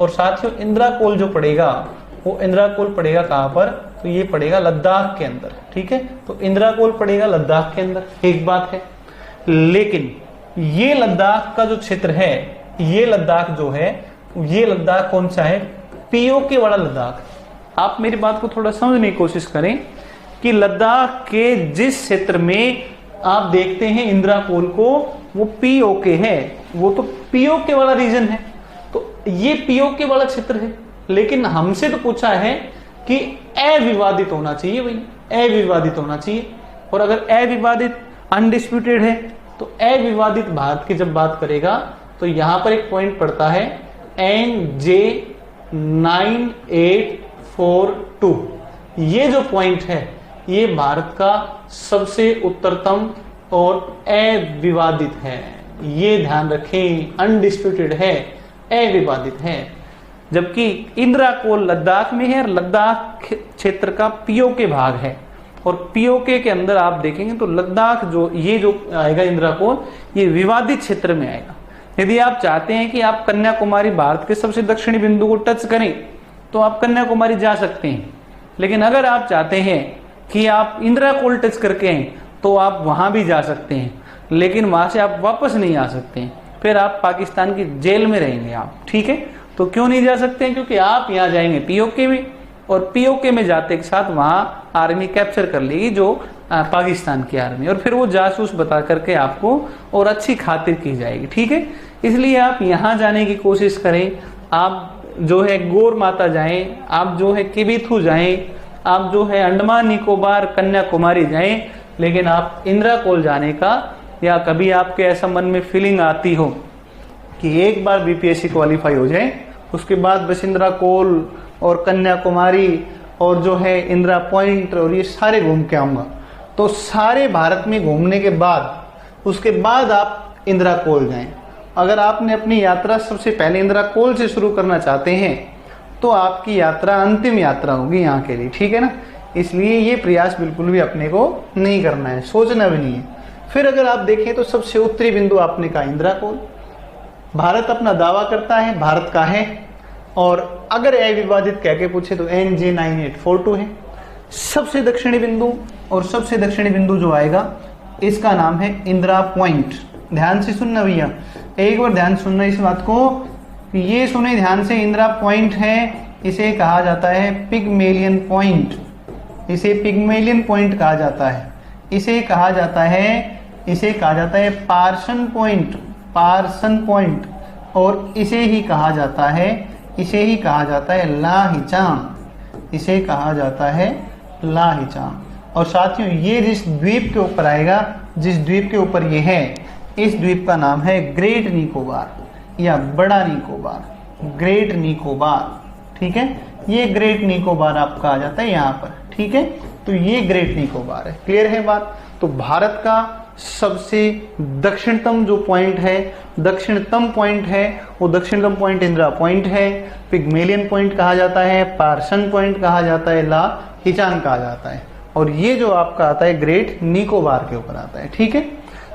और साथियों इंदिरा कोल जो पड़ेगा वो इंदिरा कोल पड़ेगा कहां पर, तो ये पड़ेगा लद्दाख के अंदर। ठीक है, तो इंदिरा कोल पड़ेगा लद्दाख के अंदर, एक बात है। लेकिन ये लद्दाख का जो क्षेत्र है, ये लद्दाख जो है, ये लद्दाख कौन सा है, पीओके वाला लद्दाख। आप मेरी बात को थोड़ा समझने की कोशिश करें कि लद्दाख के जिस क्षेत्र में आप देखते हैं इंदिरा कोल को, वो पीओके है, वो तो पीओके वाला रीजन है। तो ये पीओके वाला क्षेत्र है, लेकिन हमसे तो पूछा है कि अविवादित होना चाहिए भाई, अविवादित होना चाहिए। और अगर अविवादित अनडिस्प्यूटेड है तो अविवादित भारत की जब बात करेगा तो यहां पर एक पॉइंट पड़ता है NJ9842। ये जो पॉइंट है ये भारत का सबसे उत्तरतम और अविवादित है। ये ध्यान रखें, अनडिस्प्यूटेड है, अविवादित है। जबकि इंदिरा कोल लद्दाख में है और लद्दाख क्षेत्र का पीओके भाग है। और पीओके के अंदर आप देखेंगे तो लद्दाख जो ये जो आएगा इंदिरा कोल, ये विवादित क्षेत्र में आएगा। यदि आप चाहते हैं कि आप कन्याकुमारी भारत के सबसे दक्षिणी बिंदु को टच करें तो आप कन्याकुमारी जा सकते हैं। लेकिन अगर आप चाहते हैं कि आप इंदिरा कोल टच करके आए तो आप वहां भी जा सकते हैं, लेकिन वहां से आप वापस नहीं आ सकते हैं, फिर आप पाकिस्तान की जेल में रहेंगे आप। ठीक है, तो क्यों नहीं जा सकते हैं, क्योंकि आप यहाँ जाएंगे पीओके में और पीओके में जाते के साथ वहां आर्मी कैप्चर कर लेगी जो पाकिस्तान की आर्मी, और फिर वो जासूस बता करके आपको और अच्छी खातिर की जाएगी। ठीक है, इसलिए आप यहाँ जाने की कोशिश करें। आप जो है गौर माता जाएं, आप जो है किबिथु जाएं, आप जो है अंडमान निकोबार कन्याकुमारी जाएं, लेकिन आप इंद्राकोल जाने का, या कभी आपके ऐसा मन में फीलिंग आती हो कि एक बार बीपीएससी क्वालिफाई हो जाए, उसके बाद बस इंद्राकोल और कन्याकुमारी और जो है इंदिरा पॉइंट और ये सारे घूम के आऊँगा, तो सारे भारत में घूमने के बाद उसके बाद आप इंद्राकोल जाएं। अगर आपने अपनी यात्रा सबसे पहले इंद्राकोल से शुरू करना चाहते हैं तो आपकी यात्रा अंतिम यात्रा होगी यहाँ के लिए, ठीक है ना। इसलिए ये प्रयास बिल्कुल भी अपने को नहीं करना है, सोचना भी नहीं है। फिर अगर आप देखें तो सबसे उत्तरी बिंदु आपने कहा इंद्राकोल। भारत अपना दावा करता है भारत का है, और अगर अविभाजित कह के पूछे तो NJ9842 है। सबसे दक्षिणी बिंदु, और सबसे दक्षिणी बिंदु जो आएगा इसका नाम है इंदिरा पॉइंट। ध्यान से सुनना भैया, एक बार ध्यान सुनना इस बात को, ये सुने ध्यान से, इंदिरा पॉइंट है, इसे कहा जाता है पिगमेलियन पॉइंट, इसे पिगमेलियन पॉइंट कहा जाता है, इसे कहा जाता है पार्सन पॉइंट, पार्सन पॉइंट, और इसे ही कहा जाता है लाहिचांग, इसे कहा जाता है लाहिचांग। और साथियों ये जिस द्वीप के ऊपर आएगा, जिस द्वीप के ऊपर ये है, इस द्वीप का नाम है ग्रेट निकोबार या बड़ा निकोबार, ग्रेट निकोबार, ठीक है। ये ग्रेट निकोबार आपका आ जाता है यहाँ पर, ठीक है। तो ये ग्रेट निकोबार है, क्लियर है बात। तो भारत का सबसे दक्षिणतम जो पॉइंट है, दक्षिणतम पॉइंट है, वो दक्षिणतम पॉइंट इंदिरा पॉइंट है, पिगमेलियन पॉइंट कहा जाता है, पार्सन पॉइंट कहा जाता है, लाहिचांग कहा जाता है, और ये जो आपका आता है ग्रेट निकोबार के ऊपर आता है, ठीक है।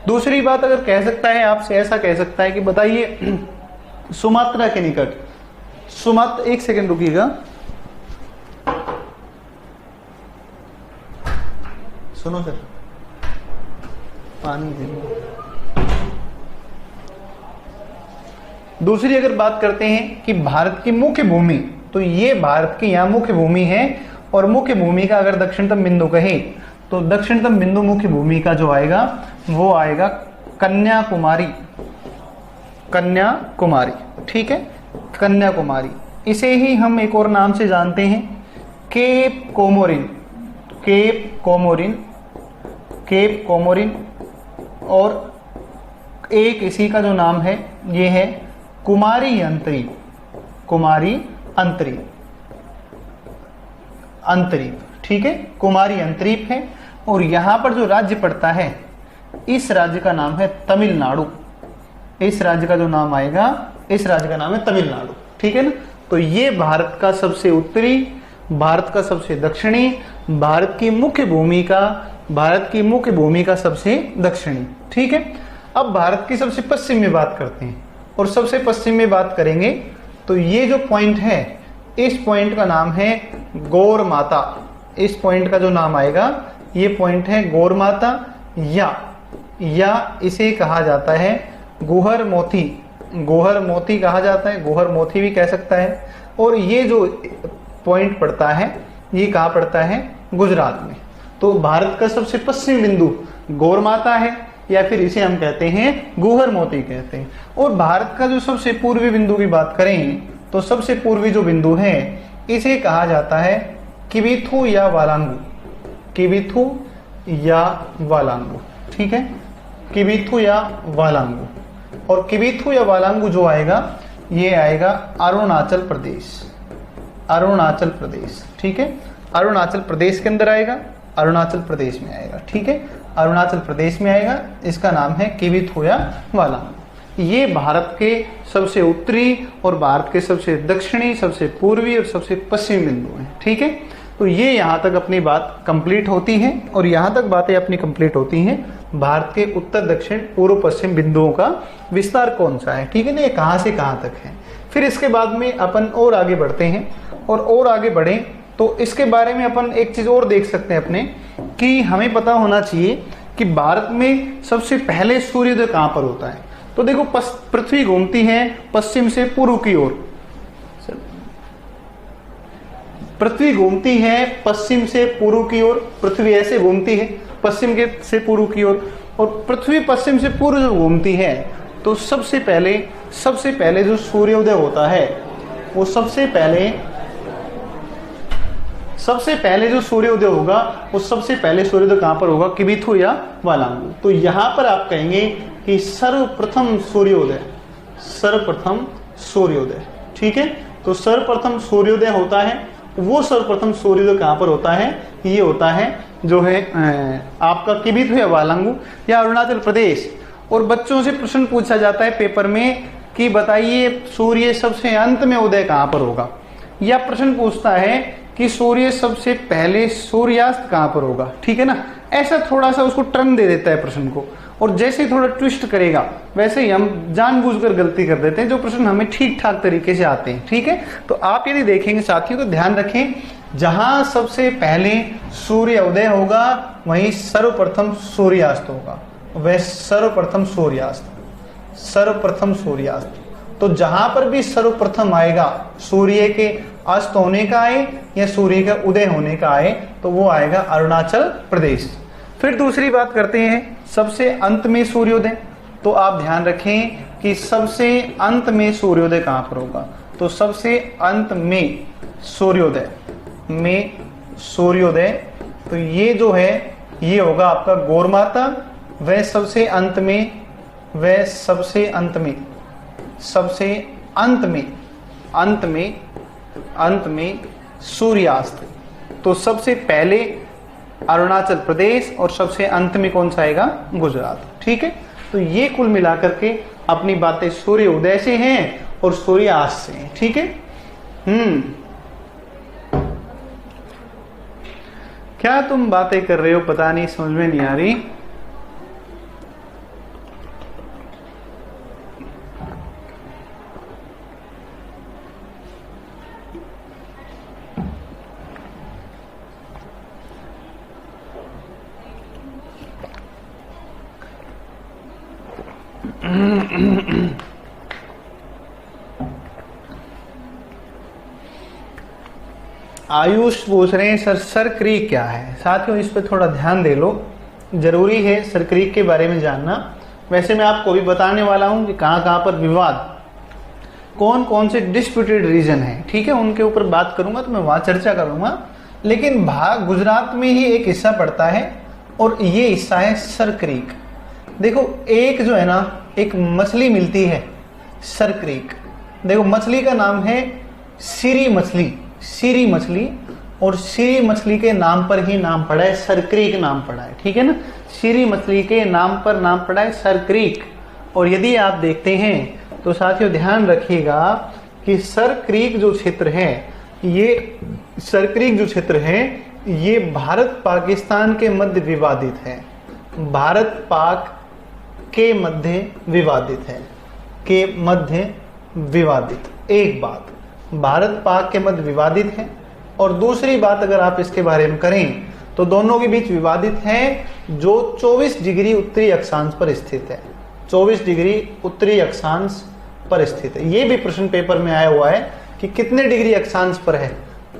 दूसरी बात अगर कह सकता है आपसे, ऐसा कह सकता है कि बताइए सुमात्रा के निकट, सुमात्रा, एक सेकंड रुकिएगा, सुनो सर, पानी दे। दूसरी अगर बात करते हैं कि भारत की मुख्य भूमि, तो ये भारत की यहाँ मुख्य भूमि है, और मुख्य भूमि का अगर दक्षिणतम बिंदु कहे तो दक्षिणतम बिंदु मुख्य भूमि का जो आएगा वो आएगा कन्याकुमारी, कन्याकुमारी, ठीक है, कन्याकुमारी। इसे ही हम एक और नाम से जानते हैं Cape Comorin, Cape Comorin, Cape Comorin, और एक इसी का जो नाम है ये है कुमारी अंतरीप, कुमारी अंतरीप, अंतरीप, ठीक है, कुमारी अंतरीप है। और यहां पर जो राज्य पड़ता है, इस राज्य का नाम है तमिलनाडु, इस राज्य का जो नाम आएगा, इस राज्य का नाम है तमिलनाडु, ठीक है ना। तो ये भारत का सबसे उत्तरी, भारत का सबसे दक्षिणी, भारत की मुख्य भूमि का, भारत की मुख्य भूमि का सबसे दक्षिणी, ठीक है। अब भारत की सबसे पश्चिम में बात करते हैं, और सबसे पश्चिम में बात करेंगे तो ये जो पॉइंट है, इस पॉइंट का नाम है गौर माता, इस पॉइंट का जो नाम आएगा ये पॉइंट है गौर माता, या इसे कहा जाता है गुहर मोती, गोहर मोती कहा जाता है, गोहर मोती भी कह सकता है। और ये जो पॉइंट पड़ता है ये कहाँ पड़ता है, गुजरात में। तो भारत का सबसे पश्चिमी बिंदु गौर माता है, या फिर इसे हम कहते हैं गुहर मोती कहते हैं। और भारत का जो सबसे पूर्वी बिंदु की बात करें तो सबसे पूर्वी जो बिंदु है इसे कहा जाता है किबिथु या वालांगू, किबिथु या वालांगू, ठीक है, किबिथु या वालांगू। और किबिथु या वालांगू जो आएगा ये आएगा अरुणाचल प्रदेश, अरुणाचल प्रदेश, ठीक है, अरुणाचल प्रदेश के अंदर आएगा, अरुणाचल प्रदेश में आएगा, ठीक है, अरुणाचल प्रदेश में आएगा। इसका नाम है किबिथु या वालांगू। ये भारत के सबसे उत्तरी और भारत के सबसे दक्षिणी, सबसे पूर्वी और सबसे पश्चिमी बिंदु हैं, ठीक है। तो ये यहाँ तक अपनी बात कंप्लीट होती है, और यहाँ तक बातें अपनी कंप्लीट होती हैं भारत के उत्तर दक्षिण पूर्व पश्चिम बिंदुओं का विस्तार कौन सा है, ठीक है ना, ये कहाँ से कहाँ तक है। फिर इसके बाद में अपन और आगे बढ़ते हैं, और आगे बढ़े तो इसके बारे में अपन एक चीज और देख सकते हैं अपने, कि हमें पता होना चाहिए कि भारत में सबसे पहले सूर्योदय कहाँ पर होता है। तो देखो पृथ्वी घूमती है पश्चिम से पूर्व की ओर, पृथ्वी घूमती है पश्चिम से पूर्व की ओर, पृथ्वी ऐसे घूमती है पश्चिम के से पूर्व की ओर, और पृथ्वी पश्चिम से पूर्व जो घूमती है तो सबसे पहले जो सूर्योदय होता है वो सबसे पहले जो सूर्योदय होगा वो सबसे पहले सूर्योदय कहां पर होगा, किबिथु या वालांगू। तो यहां पर आप कहेंगे कि सर्वप्रथम सूर्योदय, ठीक है। तो सर्वप्रथम सूर्योदय होता है, वो सर्वप्रथम सूर्योदय कहां पर होता है, ये होता है जो है आपका किबिथु या वालांगू या अरुणाचल प्रदेश। और बच्चों से प्रश्न पूछा जाता है पेपर में कि बताइए सूर्य सबसे अंत में उदय कहां पर होगा, या प्रश्न पूछता है कि सूर्य सबसे पहले सूर्यास्त कहां पर होगा, ठीक है ना। ऐसा थोड़ा सा उसको टर्न दे देता है प्रश्न को, और जैसे ही थोड़ा ट्विस्ट करेगा वैसे ही हम जानबूझकर गलती कर देते हैं, जो प्रश्न हमें ठीक ठाक तरीके से आते हैं, ठीक है। तो आप यदि देखेंगे साथियों तो ध्यान रखें, जहां सबसे पहले सूर्य उदय होगा वहीं सर्वप्रथम सूर्यास्त होगा, वह सर्वप्रथम सूर्यास्त। तो जहां पर भी सर्वप्रथम आएगा, सूर्य के अस्त होने का आए या सूर्य का उदय होने का आए, तो वो आएगा अरुणाचल प्रदेश। फिर दूसरी बात करते हैं सबसे अंत में सूर्योदय। तो आप ध्यान रखें कि सबसे अंत में सूर्योदय कहां पर होगा, तो सबसे अंत में सूर्योदय तो ये जो है ये होगा आपका गौरमाता, वह सबसे अंत में सूर्यास्त। तो सबसे पहले अरुणाचल प्रदेश और सबसे अंत में कौन सा आएगा, गुजरात, ठीक है। तो ये कुल मिलाकर के अपनी बातें सूर्य उदय से हैं और सूर्यास्त से हैं, ठीक है। क्या तुम बातें कर रहे हो, पता नहीं, समझ में नहीं आ रही। आयुष पूछ रहे हैं सर, सरक्रीक क्या है। साथियों इस पे थोड़ा ध्यान दे लो, जरूरी है सरक्रीक के बारे में जानना। वैसे मैं आपको भी बताने वाला हूं कि कहां कहां पर विवाद, कौन कौन से डिस्प्यूटेड रीजन है, ठीक है, उनके ऊपर बात करूंगा तो मैं वहां चर्चा करूंगा। लेकिन भाग गुजरात में ही एक हिस्सा पड़ता है और ये हिस्सा है सरक्रीक। देखो एक जो है ना, एक मछली मिलती है सरक्रीक। देखो मछली का नाम है सीरी मछली, और सीरी मछली के नाम पर ही नाम पड़ा है, सरक्रीक नाम पड़ा है, ठीक है ना। सीरी मछली के नाम पर नाम पड़ा है सरक्रीक। और यदि आप देखते हैं तो साथियों ध्यान रखिएगा कि सरक्रीक जो क्षेत्र है, ये भारत पाकिस्तान के मध्य विवादित है, भारत पाक के मध्य विवादित एक बात, भारत पाक के मध्य विवादित है। और दूसरी बात अगर आप इसके बारे में करें तो दोनों के बीच विवादित है जो 24 डिग्री उत्तरी अक्षांश पर स्थित है, 24 डिग्री उत्तरी अक्षांश पर स्थित है। ये भी प्रश्न पेपर में आया हुआ है कि कितने डिग्री अक्षांश पर है,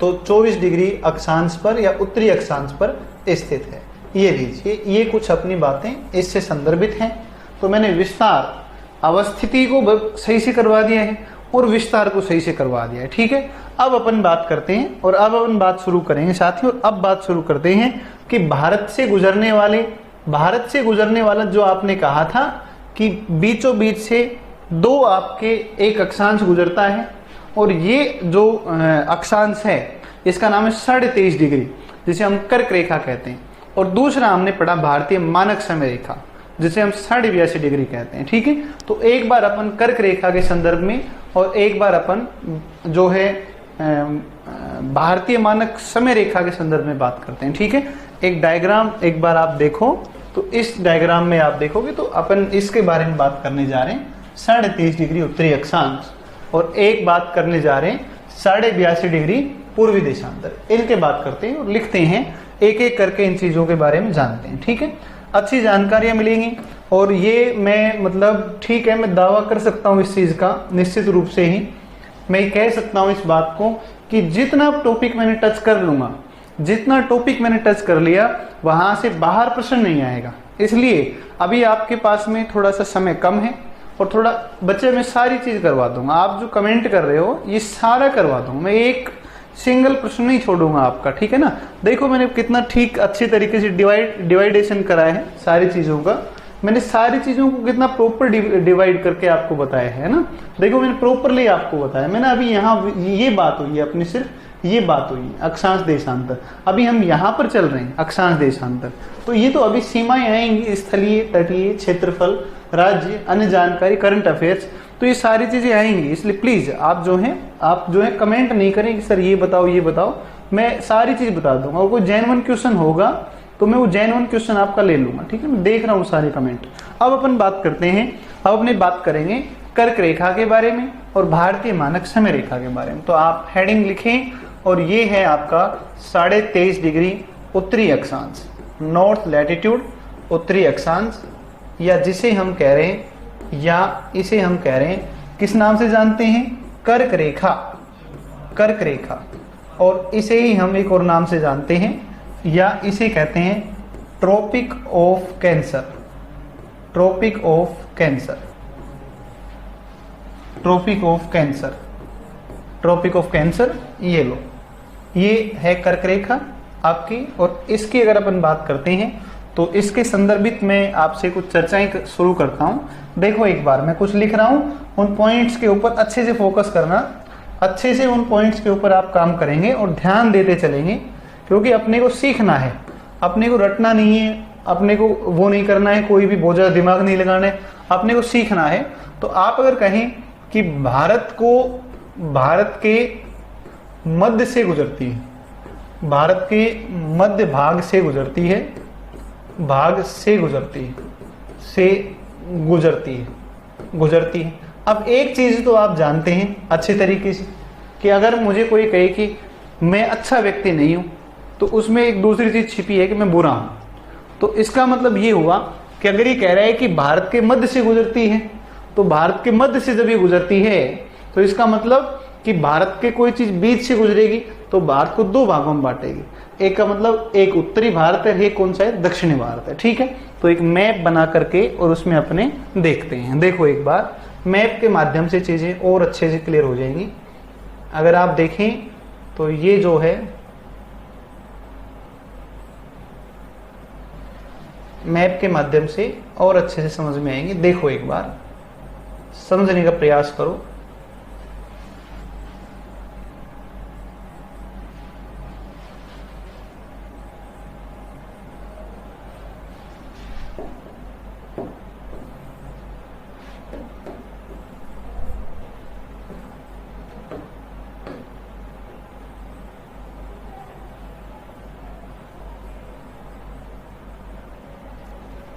तो 24 डिग्री अक्षांश पर या उत्तरी अक्षांश पर स्थित है। ये लीजिए, ये कुछ अपनी बातें इससे संदर्भित हैं। तो मैंने विस्तार, अवस्थिति को सही से करवा दिया है और विस्तार को सही से करवा दिया है, ठीक है। अब अपन बात करते हैं और अब अपन बात शुरू करेंगे साथियों। अब बात शुरू करते हैं कि भारत से गुजरने वाला जो आपने कहा था कि बीचों बीच से दो आपके एक अक्षांश गुजरता है, और ये जो अक्षांश है इसका नाम है 23.5 डिग्री, जिसे हम कर्क रेखा कहते हैं। और दूसरा हमने पढ़ा भारतीय मानक समय रेखा, जिसे हम 82.5 डिग्री कहते हैं, ठीक है। तो एक बार अपन कर्क रेखा के संदर्भ में और एक बार अपन जो है भारतीय मानक समय रेखा के संदर्भ में बात करते हैं, ठीक है। एक डायग्राम एक बार आप देखो, तो इस डायग्राम में आप देखोगे तो अपन इसके बारे में बात करने जा रहे हैं 23.5 डिग्री उत्तरी अक्षांश, और एक बात करने जा रहे हैं 82.5 डिग्री पूर्वी देशांतर। इनके बात करते हैं और लिखते हैं, एक एक करके इन चीजों के बारे में जानते हैं, ठीक है। अच्छी जानकारियां मिलेंगी और ये मैं मतलब ठीक है, मैं दावा कर सकता हूँ इस चीज का, निश्चित रूप से ही मैं कह सकता हूँ इस बात को कि जितना टॉपिक मैंने टच कर लूंगा, जितना टॉपिक मैंने टच कर लिया वहां से बाहर प्रश्न नहीं आएगा। इसलिए अभी आपके पास में थोड़ा सा समय कम है और थोड़ा बच्चे मैं सारी चीज करवा दूंगा। आप जो कमेंट कर रहे हो ये सारा करवा दूंगा मैं, एक सिंगल प्रश्न नहीं छोड़ूंगा आपका, ठीक है ना। देखो मैंने कितना ठीक अच्छी तरीके से डिवाइडेशन कराया है सारी चीजों का, मैंने सारी चीजों को कितना प्रॉपर डिवाइड करके आपको बताया है ना। देखो मैंने प्रॉपरली आपको बताया, मैंने अभी यहाँ ये बात हुई है अपनी, सिर्फ ये बात हुई है अक्षांश देशांतर, अभी हम यहाँ पर चल रहे हैं अक्षांश देशांतर। तो ये तो अभी सीमाएं आएंगी, स्थलीय, तटीय, क्षेत्रफल, राज्य, अन्य जानकारी, करंट अफेयर्स, तो ये सारी चीजें आएंगी। इसलिए प्लीज आप जो है कमेंट नहीं करें कि सर ये बताओ ये बताओ, मैं सारी चीज बता दूंगा। और कोई जेन्युइन क्वेश्चन होगा तो मैं वो जेन्युइन क्वेश्चन आपका ले लूंगा, ठीक है। मैं देख रहा हूँ सारे कमेंट। अब अपन बात करते हैं, अब अपनी बात करेंगे कर्क रेखा के बारे में और भारतीय मानक समय रेखा के बारे में। तो आप हेडिंग लिखें, और ये है आपका 23.5 डिग्री उत्तरी अक्षांश, नॉर्थ लैटिट्यूड, उत्तरी अक्षांश, या जिसे हम कह रहे हैं, या इसे हम कह रहे हैं, किस नाम से जानते हैं, कर्क रेखा, कर्क रेखा। और इसे ही हम एक और नाम से जानते हैं, या इसे कहते हैं Tropic of Cancer, Tropic of Cancer, Tropic of Cancer, Tropic of Cancer. ये लो, ये है कर्क रेखा आपकी। और इसकी अगर अपन बात करते हैं तो इसके संदर्भित में आपसे कुछ चर्चाएं शुरू करता हूं। देखो एक बार मैं कुछ लिख रहा हूं, उन पॉइंट्स के ऊपर अच्छे से फोकस करना, अच्छे से उन पॉइंट्स के ऊपर आप काम करेंगे और ध्यान देते चलेंगे, क्योंकि अपने को सीखना है, अपने को रटना नहीं है, अपने को वो नहीं करना है, कोई भी बहुत ज्यादा दिमाग नहीं लगाना है, अपने को सीखना है। तो आप अगर कहें कि भारत के मध्य से गुजरती है, भारत के मध्य भाग से गुजरती है, भाग से गुजरती है, से गुजरती है, गुजरती है। अब एक चीज तो आप जानते हैं अच्छे तरीके से कि अगर मुझे कोई कहे कि मैं अच्छा व्यक्ति नहीं हूं, तो उसमें एक दूसरी चीज छिपी है कि मैं बुरा हूं। तो इसका मतलब ये हुआ कि अगर ये कह रहा है कि भारत के मध्य से गुजरती है, तो भारत के मध्य से जब ये गुजरती है तो इसका मतलब कि भारत के कोई चीज बीच से गुजरेगी तो भारत को दो भागों में बांटेगी। एक का मतलब एक उत्तरी भारत है, एक कौन सा है, दक्षिणी भारत है, ठीक है। तो एक मैप बना करके और उसमें अपने देखते हैं। देखो एक बार मैप के माध्यम से चीजें और अच्छे से क्लियर हो जाएंगी। अगर आप देखें तो ये जो है मैप के माध्यम से और अच्छे से समझ में आएंगे। देखो एक बार समझने का प्रयास करो।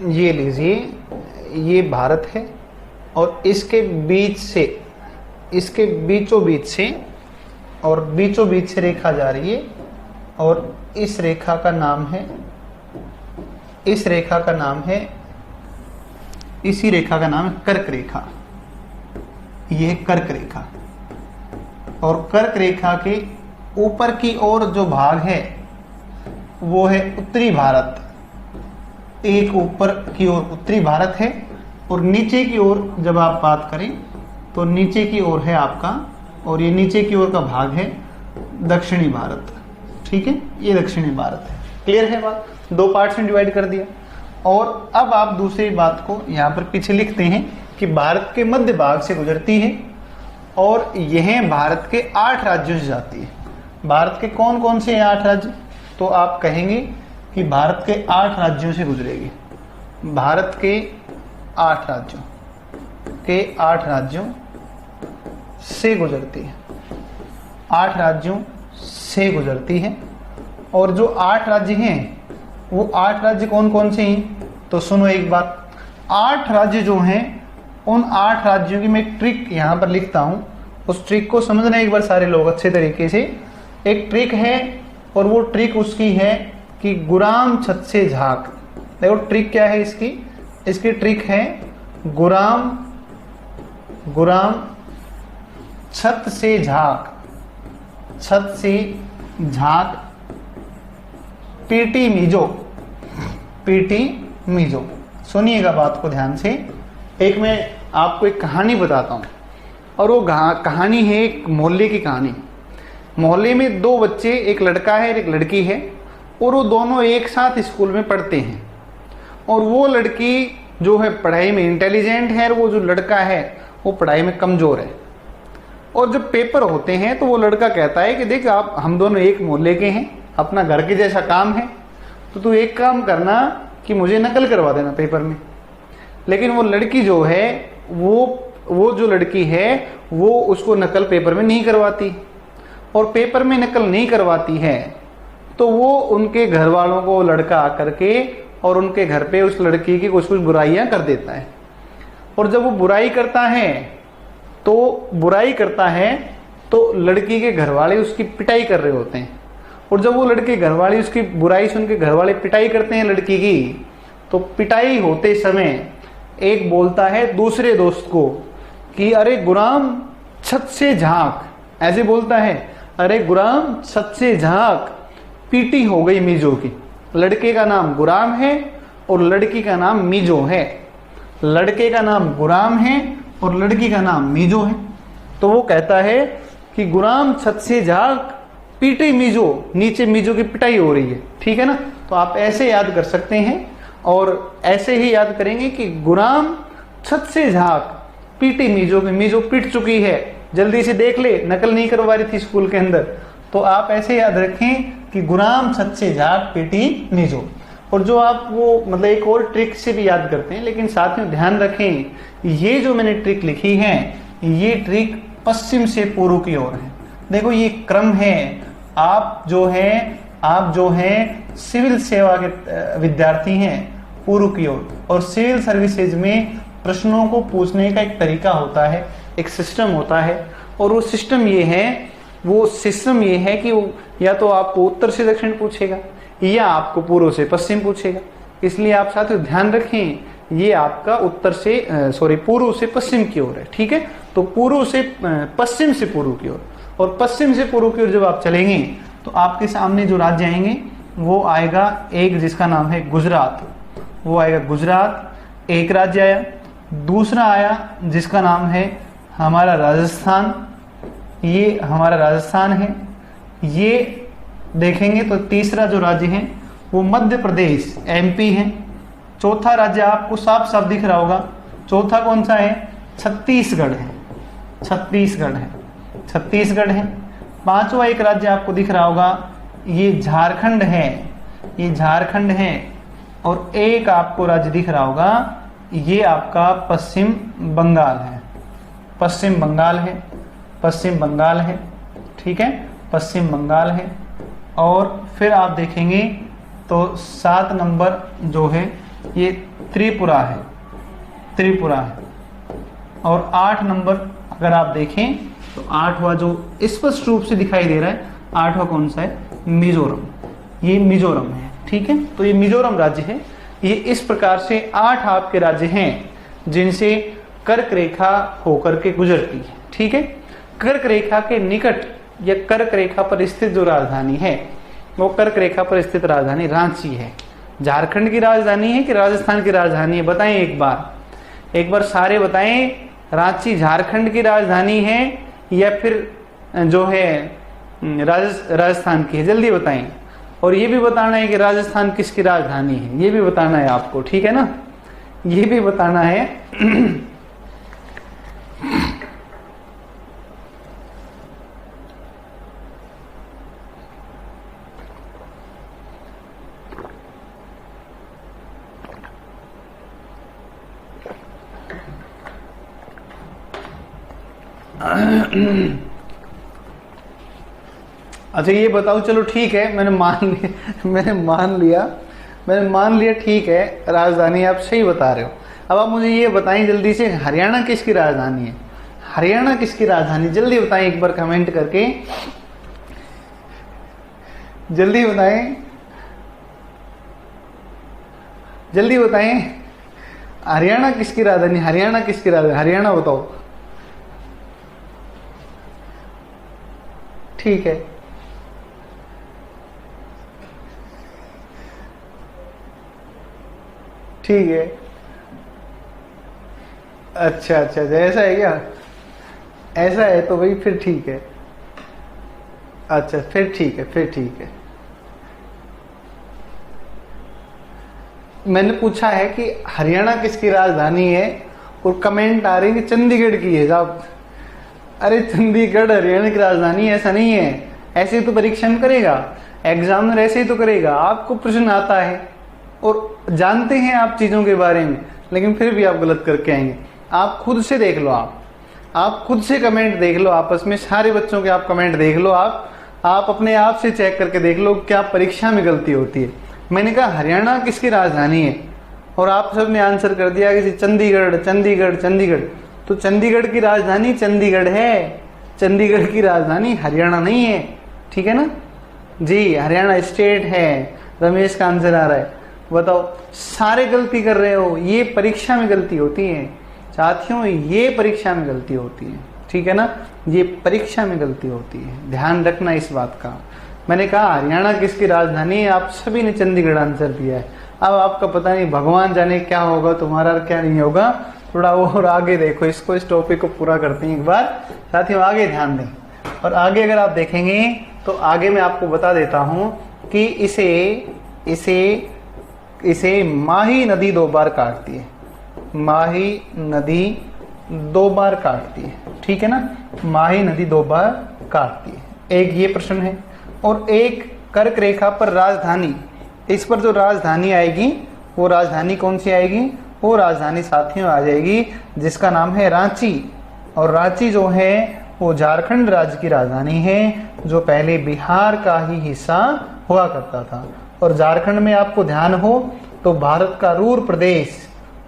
ये लीजिए, ये भारत है और इसके बीच से, इसके बीचों बीच से और बीचों बीच से रेखा जा रही है, और इस रेखा का नाम है, इस रेखा का नाम है, इसी रेखा का नाम है कर्क रेखा। यह है कर्क रेखा। और कर्क रेखा के ऊपर की ओर जो भाग है वो है उत्तरी भारत। एक ऊपर की ओर उत्तरी भारत है और नीचे की ओर जब आप बात करें तो नीचे की ओर है आपका, और ये नीचे की ओर का भाग है दक्षिणी भारत, ठीक है। ये दक्षिणी भारत है। क्लियर है बात? दो पार्ट्स में डिवाइड कर दिया। और अब आप दूसरी बात को यहाँ पर पीछे लिखते हैं कि भारत के मध्य भाग से गुजरती है और यह भारत के 8 राज्यों से जाती है। भारत के कौन कौन से 8 राज्य? तो आप कहेंगे कि भारत के 8 राज्यों से गुजरेगी। भारत के 8 राज्यों के 8 राज्यों से गुजरती है, 8 राज्यों से गुजरती है। और जो 8 राज्य हैं वो 8 राज्य कौन कौन से हैं? तो सुनो एक बात, 8 राज्य जो हैं उन 8 राज्यों की मैं एक ट्रिक यहाँ पर लिखता हूँ, उस ट्रिक को समझना एक बार सारे लोग अच्छे तरीके से। एक ट्रिक है और वो ट्रिक उसकी है कि गुराम छत से झांक। देखो ट्रिक क्या है इसकी? इसकी ट्रिक है गुराम छत से झांक, छत से झांक, पीटी मीजो, पीटी मीजो। सुनिएगा बात को ध्यान से। एक मैं आपको एक कहानी बताता हूँ। और वो कहानी है एक मोहल्ले की कहानी। मोहल्ले में दो बच्चे, एक लड़का है और एक लड़की है, और वो दोनों एक साथ स्कूल में पढ़ते हैं। और वो लड़की जो है पढ़ाई में इंटेलिजेंट है, और वो जो लड़का है वो पढ़ाई में कमज़ोर है। और जब पेपर होते हैं तो वो लड़का कहता है कि देख, आप हम दोनों एक मोहल्ले के हैं, अपना घर के जैसा काम है, तो तू एक काम करना कि मुझे नकल करवा देना पेपर में। लेकिन वो लड़की जो है, वो जो लड़की है वो उसको नकल पेपर में नहीं करवाती, और पेपर में नकल नहीं करवाती है तो वो उनके घर वालों को लड़का आकर के और उनके घर पे उस लड़की की कुछ कुछ बुराइयां कर देता है। और जब वो बुराई करता है तो लड़की के घर वाले उसकी पिटाई कर रहे होते हैं। और जब वो लड़के घर वाले उसकी बुराई सुन के घर वाले पिटाई करते हैं लड़की की, तो पिटाई होते समय एक बोलता है दूसरे दोस्त को कि अरे गुलाम छत से झांक, ऐसे बोलता है, अरे गुलाम छत से झांक, पीटी हो गई मीजो की। लड़के का नाम गुलाम है और लड़की का नाम मीजो है। लड़के का नाम गुलाम है और लड़की का नाम मीजो है। तो वो कहता है कि गुलाम छत से झांक, पीटी मीजो, नीचे मीजो की पिटाई हो रही है। ठीक है ना। तो आप ऐसे याद कर सकते हैं, और ऐसे ही याद करेंगे कि गुलाम छत से झांक, पीटी मीजो की, मीजो पिट चुकी है, जल्दी से देख ले, नकल नहीं करवा रही थी स्कूल के अंदर। तो आप ऐसे याद रखें कि गुलाम छत से झांक, पीटी मीजो। और जो आप वो मतलब एक और ट्रिक से भी याद करते हैं, लेकिन साथ में ध्यान रखें, ये जो मैंने ट्रिक लिखी है ये ट्रिक पश्चिम से पूर्व की ओर है। देखो ये क्रम है। आप जो है सिविल सेवा के विद्यार्थी हैं पूर्व की ओर, और सिविल सर्विसेज में प्रश्नों को पूछने का एक तरीका होता है, एक सिस्टम होता है। और वो सिस्टम ये है कि वो या तो आपको उत्तर से दक्षिण पूछेगा या आपको पूर्व से पश्चिम पूछेगा। इसलिए आप साथियों ध्यान रखें, ये आपका पूर्व से पश्चिम की ओर है। ठीक है। तो पूर्व से पश्चिम से पूर्व की ओर, और पश्चिम से पूर्व की ओर जब आप चलेंगे तो आपके सामने जो राज्य आएंगे वो आएगा एक जिसका नाम है गुजरात। वो आएगा गुजरात, एक राज्य आया। दूसरा आया जिसका नाम है हमारा राजस्थान, ये हमारा राजस्थान है। ये देखेंगे तो तीसरा जो राज्य है वो मध्य प्रदेश, एमपी है। चौथा राज्य आपको साफ साफ दिख रहा होगा, चौथा कौन सा है? छत्तीसगढ़ है। छत्तीसगढ़ है। पांचवा एक राज्य आपको दिख रहा होगा, ये झारखंड है। और एक आपको राज्य दिख रहा होगा, ये आपका पश्चिम बंगाल है। ठीक है, पश्चिम बंगाल है। और फिर आप देखेंगे तो 7 नंबर जो है ये त्रिपुरा है। और 8 नंबर अगर आप देखें तो 8वां जो स्पष्ट रूप से दिखाई दे रहा है, 8वां कौन सा है? मिजोरम। ये मिजोरम है। ठीक है। तो ये मिजोरम राज्य है। ये इस प्रकार से 8 आपके राज्य हैं जिनसे कर्क रेखा होकर के गुजरती है। ठीक है। कर्क रेखा के निकट या कर्क रेखा पर स्थित जो राजधानी है वो कर्क रेखा पर स्थित राजधानी रांची है। झारखंड की राजधानी है कि राजस्थान की राजधानी है? बताएं एक बार सारे बताएं, रांची झारखंड की राजधानी है या फिर जो है राजस्थान की है? जल्दी बताएं। और ये भी बताना है कि राजस्थान किसकी राजधानी है, ये भी बताना है आपको। ठीक है ना, ये भी बताना है। अच्छा ये बताओ, चलो ठीक है, मैंने मान लिया ठीक है, राजधानी आप सही बता रहे हो। अब आप मुझे ये बताएं जल्दी से, हरियाणा किसकी राजधानी है? हरियाणा किसकी राजधानी? जल्दी बताएं एक बार कमेंट करके, जल्दी बताएं हरियाणा किसकी राजधानी? हरियाणा बताओ। ठीक है, अच्छा अच्छा, ऐसा है क्या? ऐसा है तो भाई फिर ठीक है। अच्छा फिर ठीक है, फिर ठीक है। मैंने पूछा है कि हरियाणा किसकी राजधानी है, और कमेंट आ रही है कि चंडीगढ़ की है साहब। अरे चंडीगढ़ हरियाणा की राजधानी ऐसा नहीं है। ऐसे तो परीक्षा में करेगा, एग्जामिनर ऐसे ही तो करेगा। आपको प्रश्न आता है और जानते हैं आप चीजों के बारे में, लेकिन फिर भी आप गलत करके आएंगे। आप खुद से देख लो, आप खुद से कमेंट देख लो, आपस में सारे बच्चों के आप कमेंट देख लो, आप अपने आप से चेक करके देख लो क्या परीक्षा में गलती होती है। मैंने कहा हरियाणा किसकी राजधानी है, और आप सब ने आंसर कर दिया कि चंडीगढ़ चंडीगढ़ चंडीगढ़। तो चंडीगढ़ की राजधानी चंडीगढ़ है, चंडीगढ़ की राजधानी हरियाणा नहीं है। ठीक है ना जी, हरियाणा स्टेट है। रमेश का आंसर आ रहा है। बताओ, सारे गलती कर रहे हो। ये परीक्षा में गलती होती है साथियों, ये परीक्षा में गलती होती है। ठीक है ना, ये परीक्षा में गलती होती है, ध्यान रखना इस बात का। मैंने कहा हरियाणा किसकी राजधानी है, आप सभी ने चंडीगढ़ आंसर दिया है। अब आपका पता नहीं, भगवान जाने क्या होगा तुम्हारा क्या नहीं होगा। थोड़ा और आगे देखो इसको, इस टॉपिक को पूरा करते हैं एक बार साथियों, आगे ध्यान दें। और आगे अगर आप देखेंगे तो आगे मैं आपको बता देता हूं कि इसे माही नदी 2 बार काटती है। माही नदी 2 बार काटती है। ठीक है ना, माही नदी 2 बार काटती है। एक ये प्रश्न है, और एक कर्क रेखा पर राजधानी। इस पर जो राजधानी आएगी वो राजधानी कौन सी आएगी, वो राजधानी साथियों आ जाएगी जिसका नाम है रांची। और रांची जो है वो झारखंड राज्य की राजधानी है, जो पहले बिहार का ही हिस्सा हुआ करता था। और झारखंड में आपको ध्यान हो तो भारत का रूर प्रदेश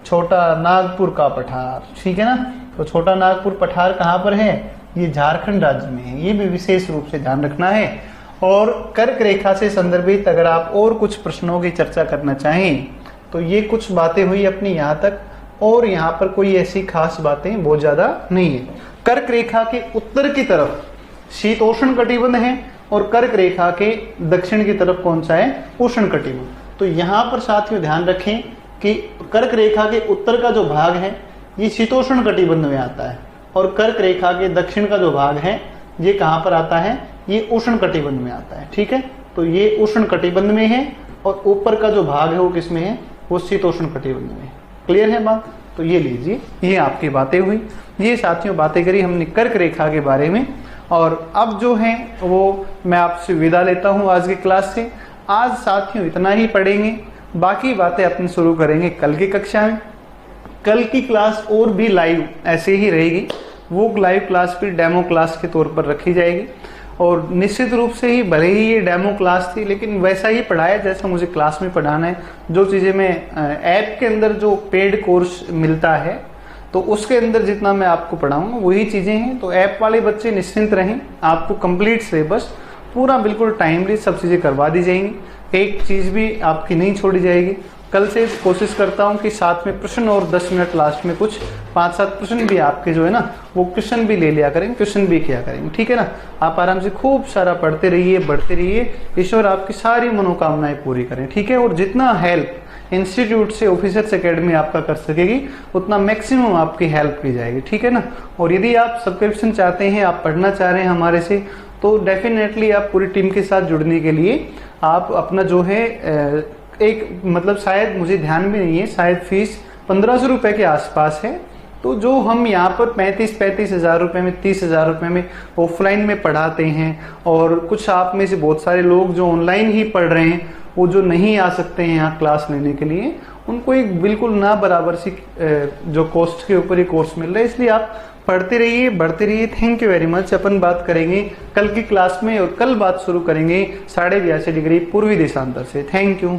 छोटा नागपुर का पठार। ठीक है ना, तो छोटा नागपुर पठार कहाँ पर है, ये झारखंड राज्य में है। ये भी विशेष रूप से ध्यान रखना है। और कर्क रेखा से संदर्भित अगर आप और कुछ प्रश्नों की चर्चा करना चाहें तो ये कुछ बातें हुई अपनी यहाँ तक, और यहाँ पर कोई ऐसी खास बातें बहुत ज्यादा नहीं है। कर्क रेखा के उत्तर की तरफ शीतोष्ण कटिबंध है, और कर्क रेखा के दक्षिण की तरफ कौन सा है, उष्ण कटिबंध। तो यहाँ पर साथियों ध्यान रखें कि कर्क रेखा के उत्तर का जो भाग है ये शीतोष्ण कटिबंध में आता है, और कर्क रेखा के दक्षिण का जो भाग है ये कहाँ पर आता है, ये उष्ण कटिबंध में आता है। ठीक है, तो ये उष्ण कटिबंध में है, और ऊपर का जो भाग है वो किसमें है, वो शीतोष्ण कटिबंध में है। क्लियर है बात? तो ये लीजिए, ये आपकी बातें हुई। ये साथियों बातें करी हमने कर्क रेखा के बारे में। और अब जो है वो मैं आपसे विदा लेता हूँ आज की क्लास से। आज साथियों इतना ही पढ़ेंगे, बाकी बातें अपन शुरू करेंगे कल की कक्षा में। कल की क्लास और भी लाइव ऐसे ही रहेगी, वो लाइव क्लास भी डेमो क्लास के तौर पर रखी जाएगी। और निश्चित रूप से ही भले ही ये डेमो क्लास थी, लेकिन वैसा ही पढ़ाया जैसा मुझे क्लास में पढ़ाना है। जो चीज़ें मैं ऐप के अंदर जो पेड कोर्स मिलता है तो उसके अंदर जितना मैं आपको पढ़ाऊंगा वही चीज़ें हैं। तो ऐप वाले बच्चे निश्चिंत रहें, आपको कंप्लीट सिलेबस पूरा बिल्कुल टाइमली सब चीज़ें करवा दी जाएंगी, एक चीज़ भी आपकी नहीं छोड़ी जाएगी। कल से कोशिश करता हूं कि साथ में प्रश्न और 10 मिनट लास्ट में कुछ 5-7 प्रश्न भी आपके जो है ना वो क्वेश्चन भी ले लिया करेंगे, क्वेश्चन भी किया करेंगे। ठीक है ना, आप आराम से खूब सारा पढ़ते रहिए, बढ़ते रहिए। ईश्वर आपकी सारी मनोकामनाएं पूरी करें। ठीक है, और जितना हेल्प इंस्टीट्यूट से ऑफिसर्स एकेडमी आपका कर सकेगी उतना मैक्सिमम आपकी हेल्प की जाएगी। ठीक है ना, और यदि आप सब्सक्रिप्शन चाहते हैं, आप पढ़ना चाह रहे हैं हमारे से, तो डेफिनेटली आप पूरी टीम के साथ जुड़ने के लिए आप अपना जो है एक मतलब शायद मुझे ध्यान भी नहीं है, शायद फीस 1500 रुपए के आसपास है। तो जो हम यहाँ पर 35 हज़ार रुपए में, 30 हज़ार रुपए में ऑफलाइन में पढ़ाते हैं, और कुछ आप में से बहुत सारे लोग जो ऑनलाइन ही पढ़ रहे हैं, वो जो नहीं आ सकते हैं यहाँ क्लास लेने के लिए, उनको एक बिल्कुल ना बराबर सी जो कॉस्ट के ऊपर ही कोर्स मिल रहा है। इसलिए आप पढ़ते रहिए, बढ़ते रहिए। Thank you very much. अपन बात करेंगे कल की क्लास में, और कल बात शुरू करेंगे 82.5 डिग्री पूर्वी देशांतर से। Thank you.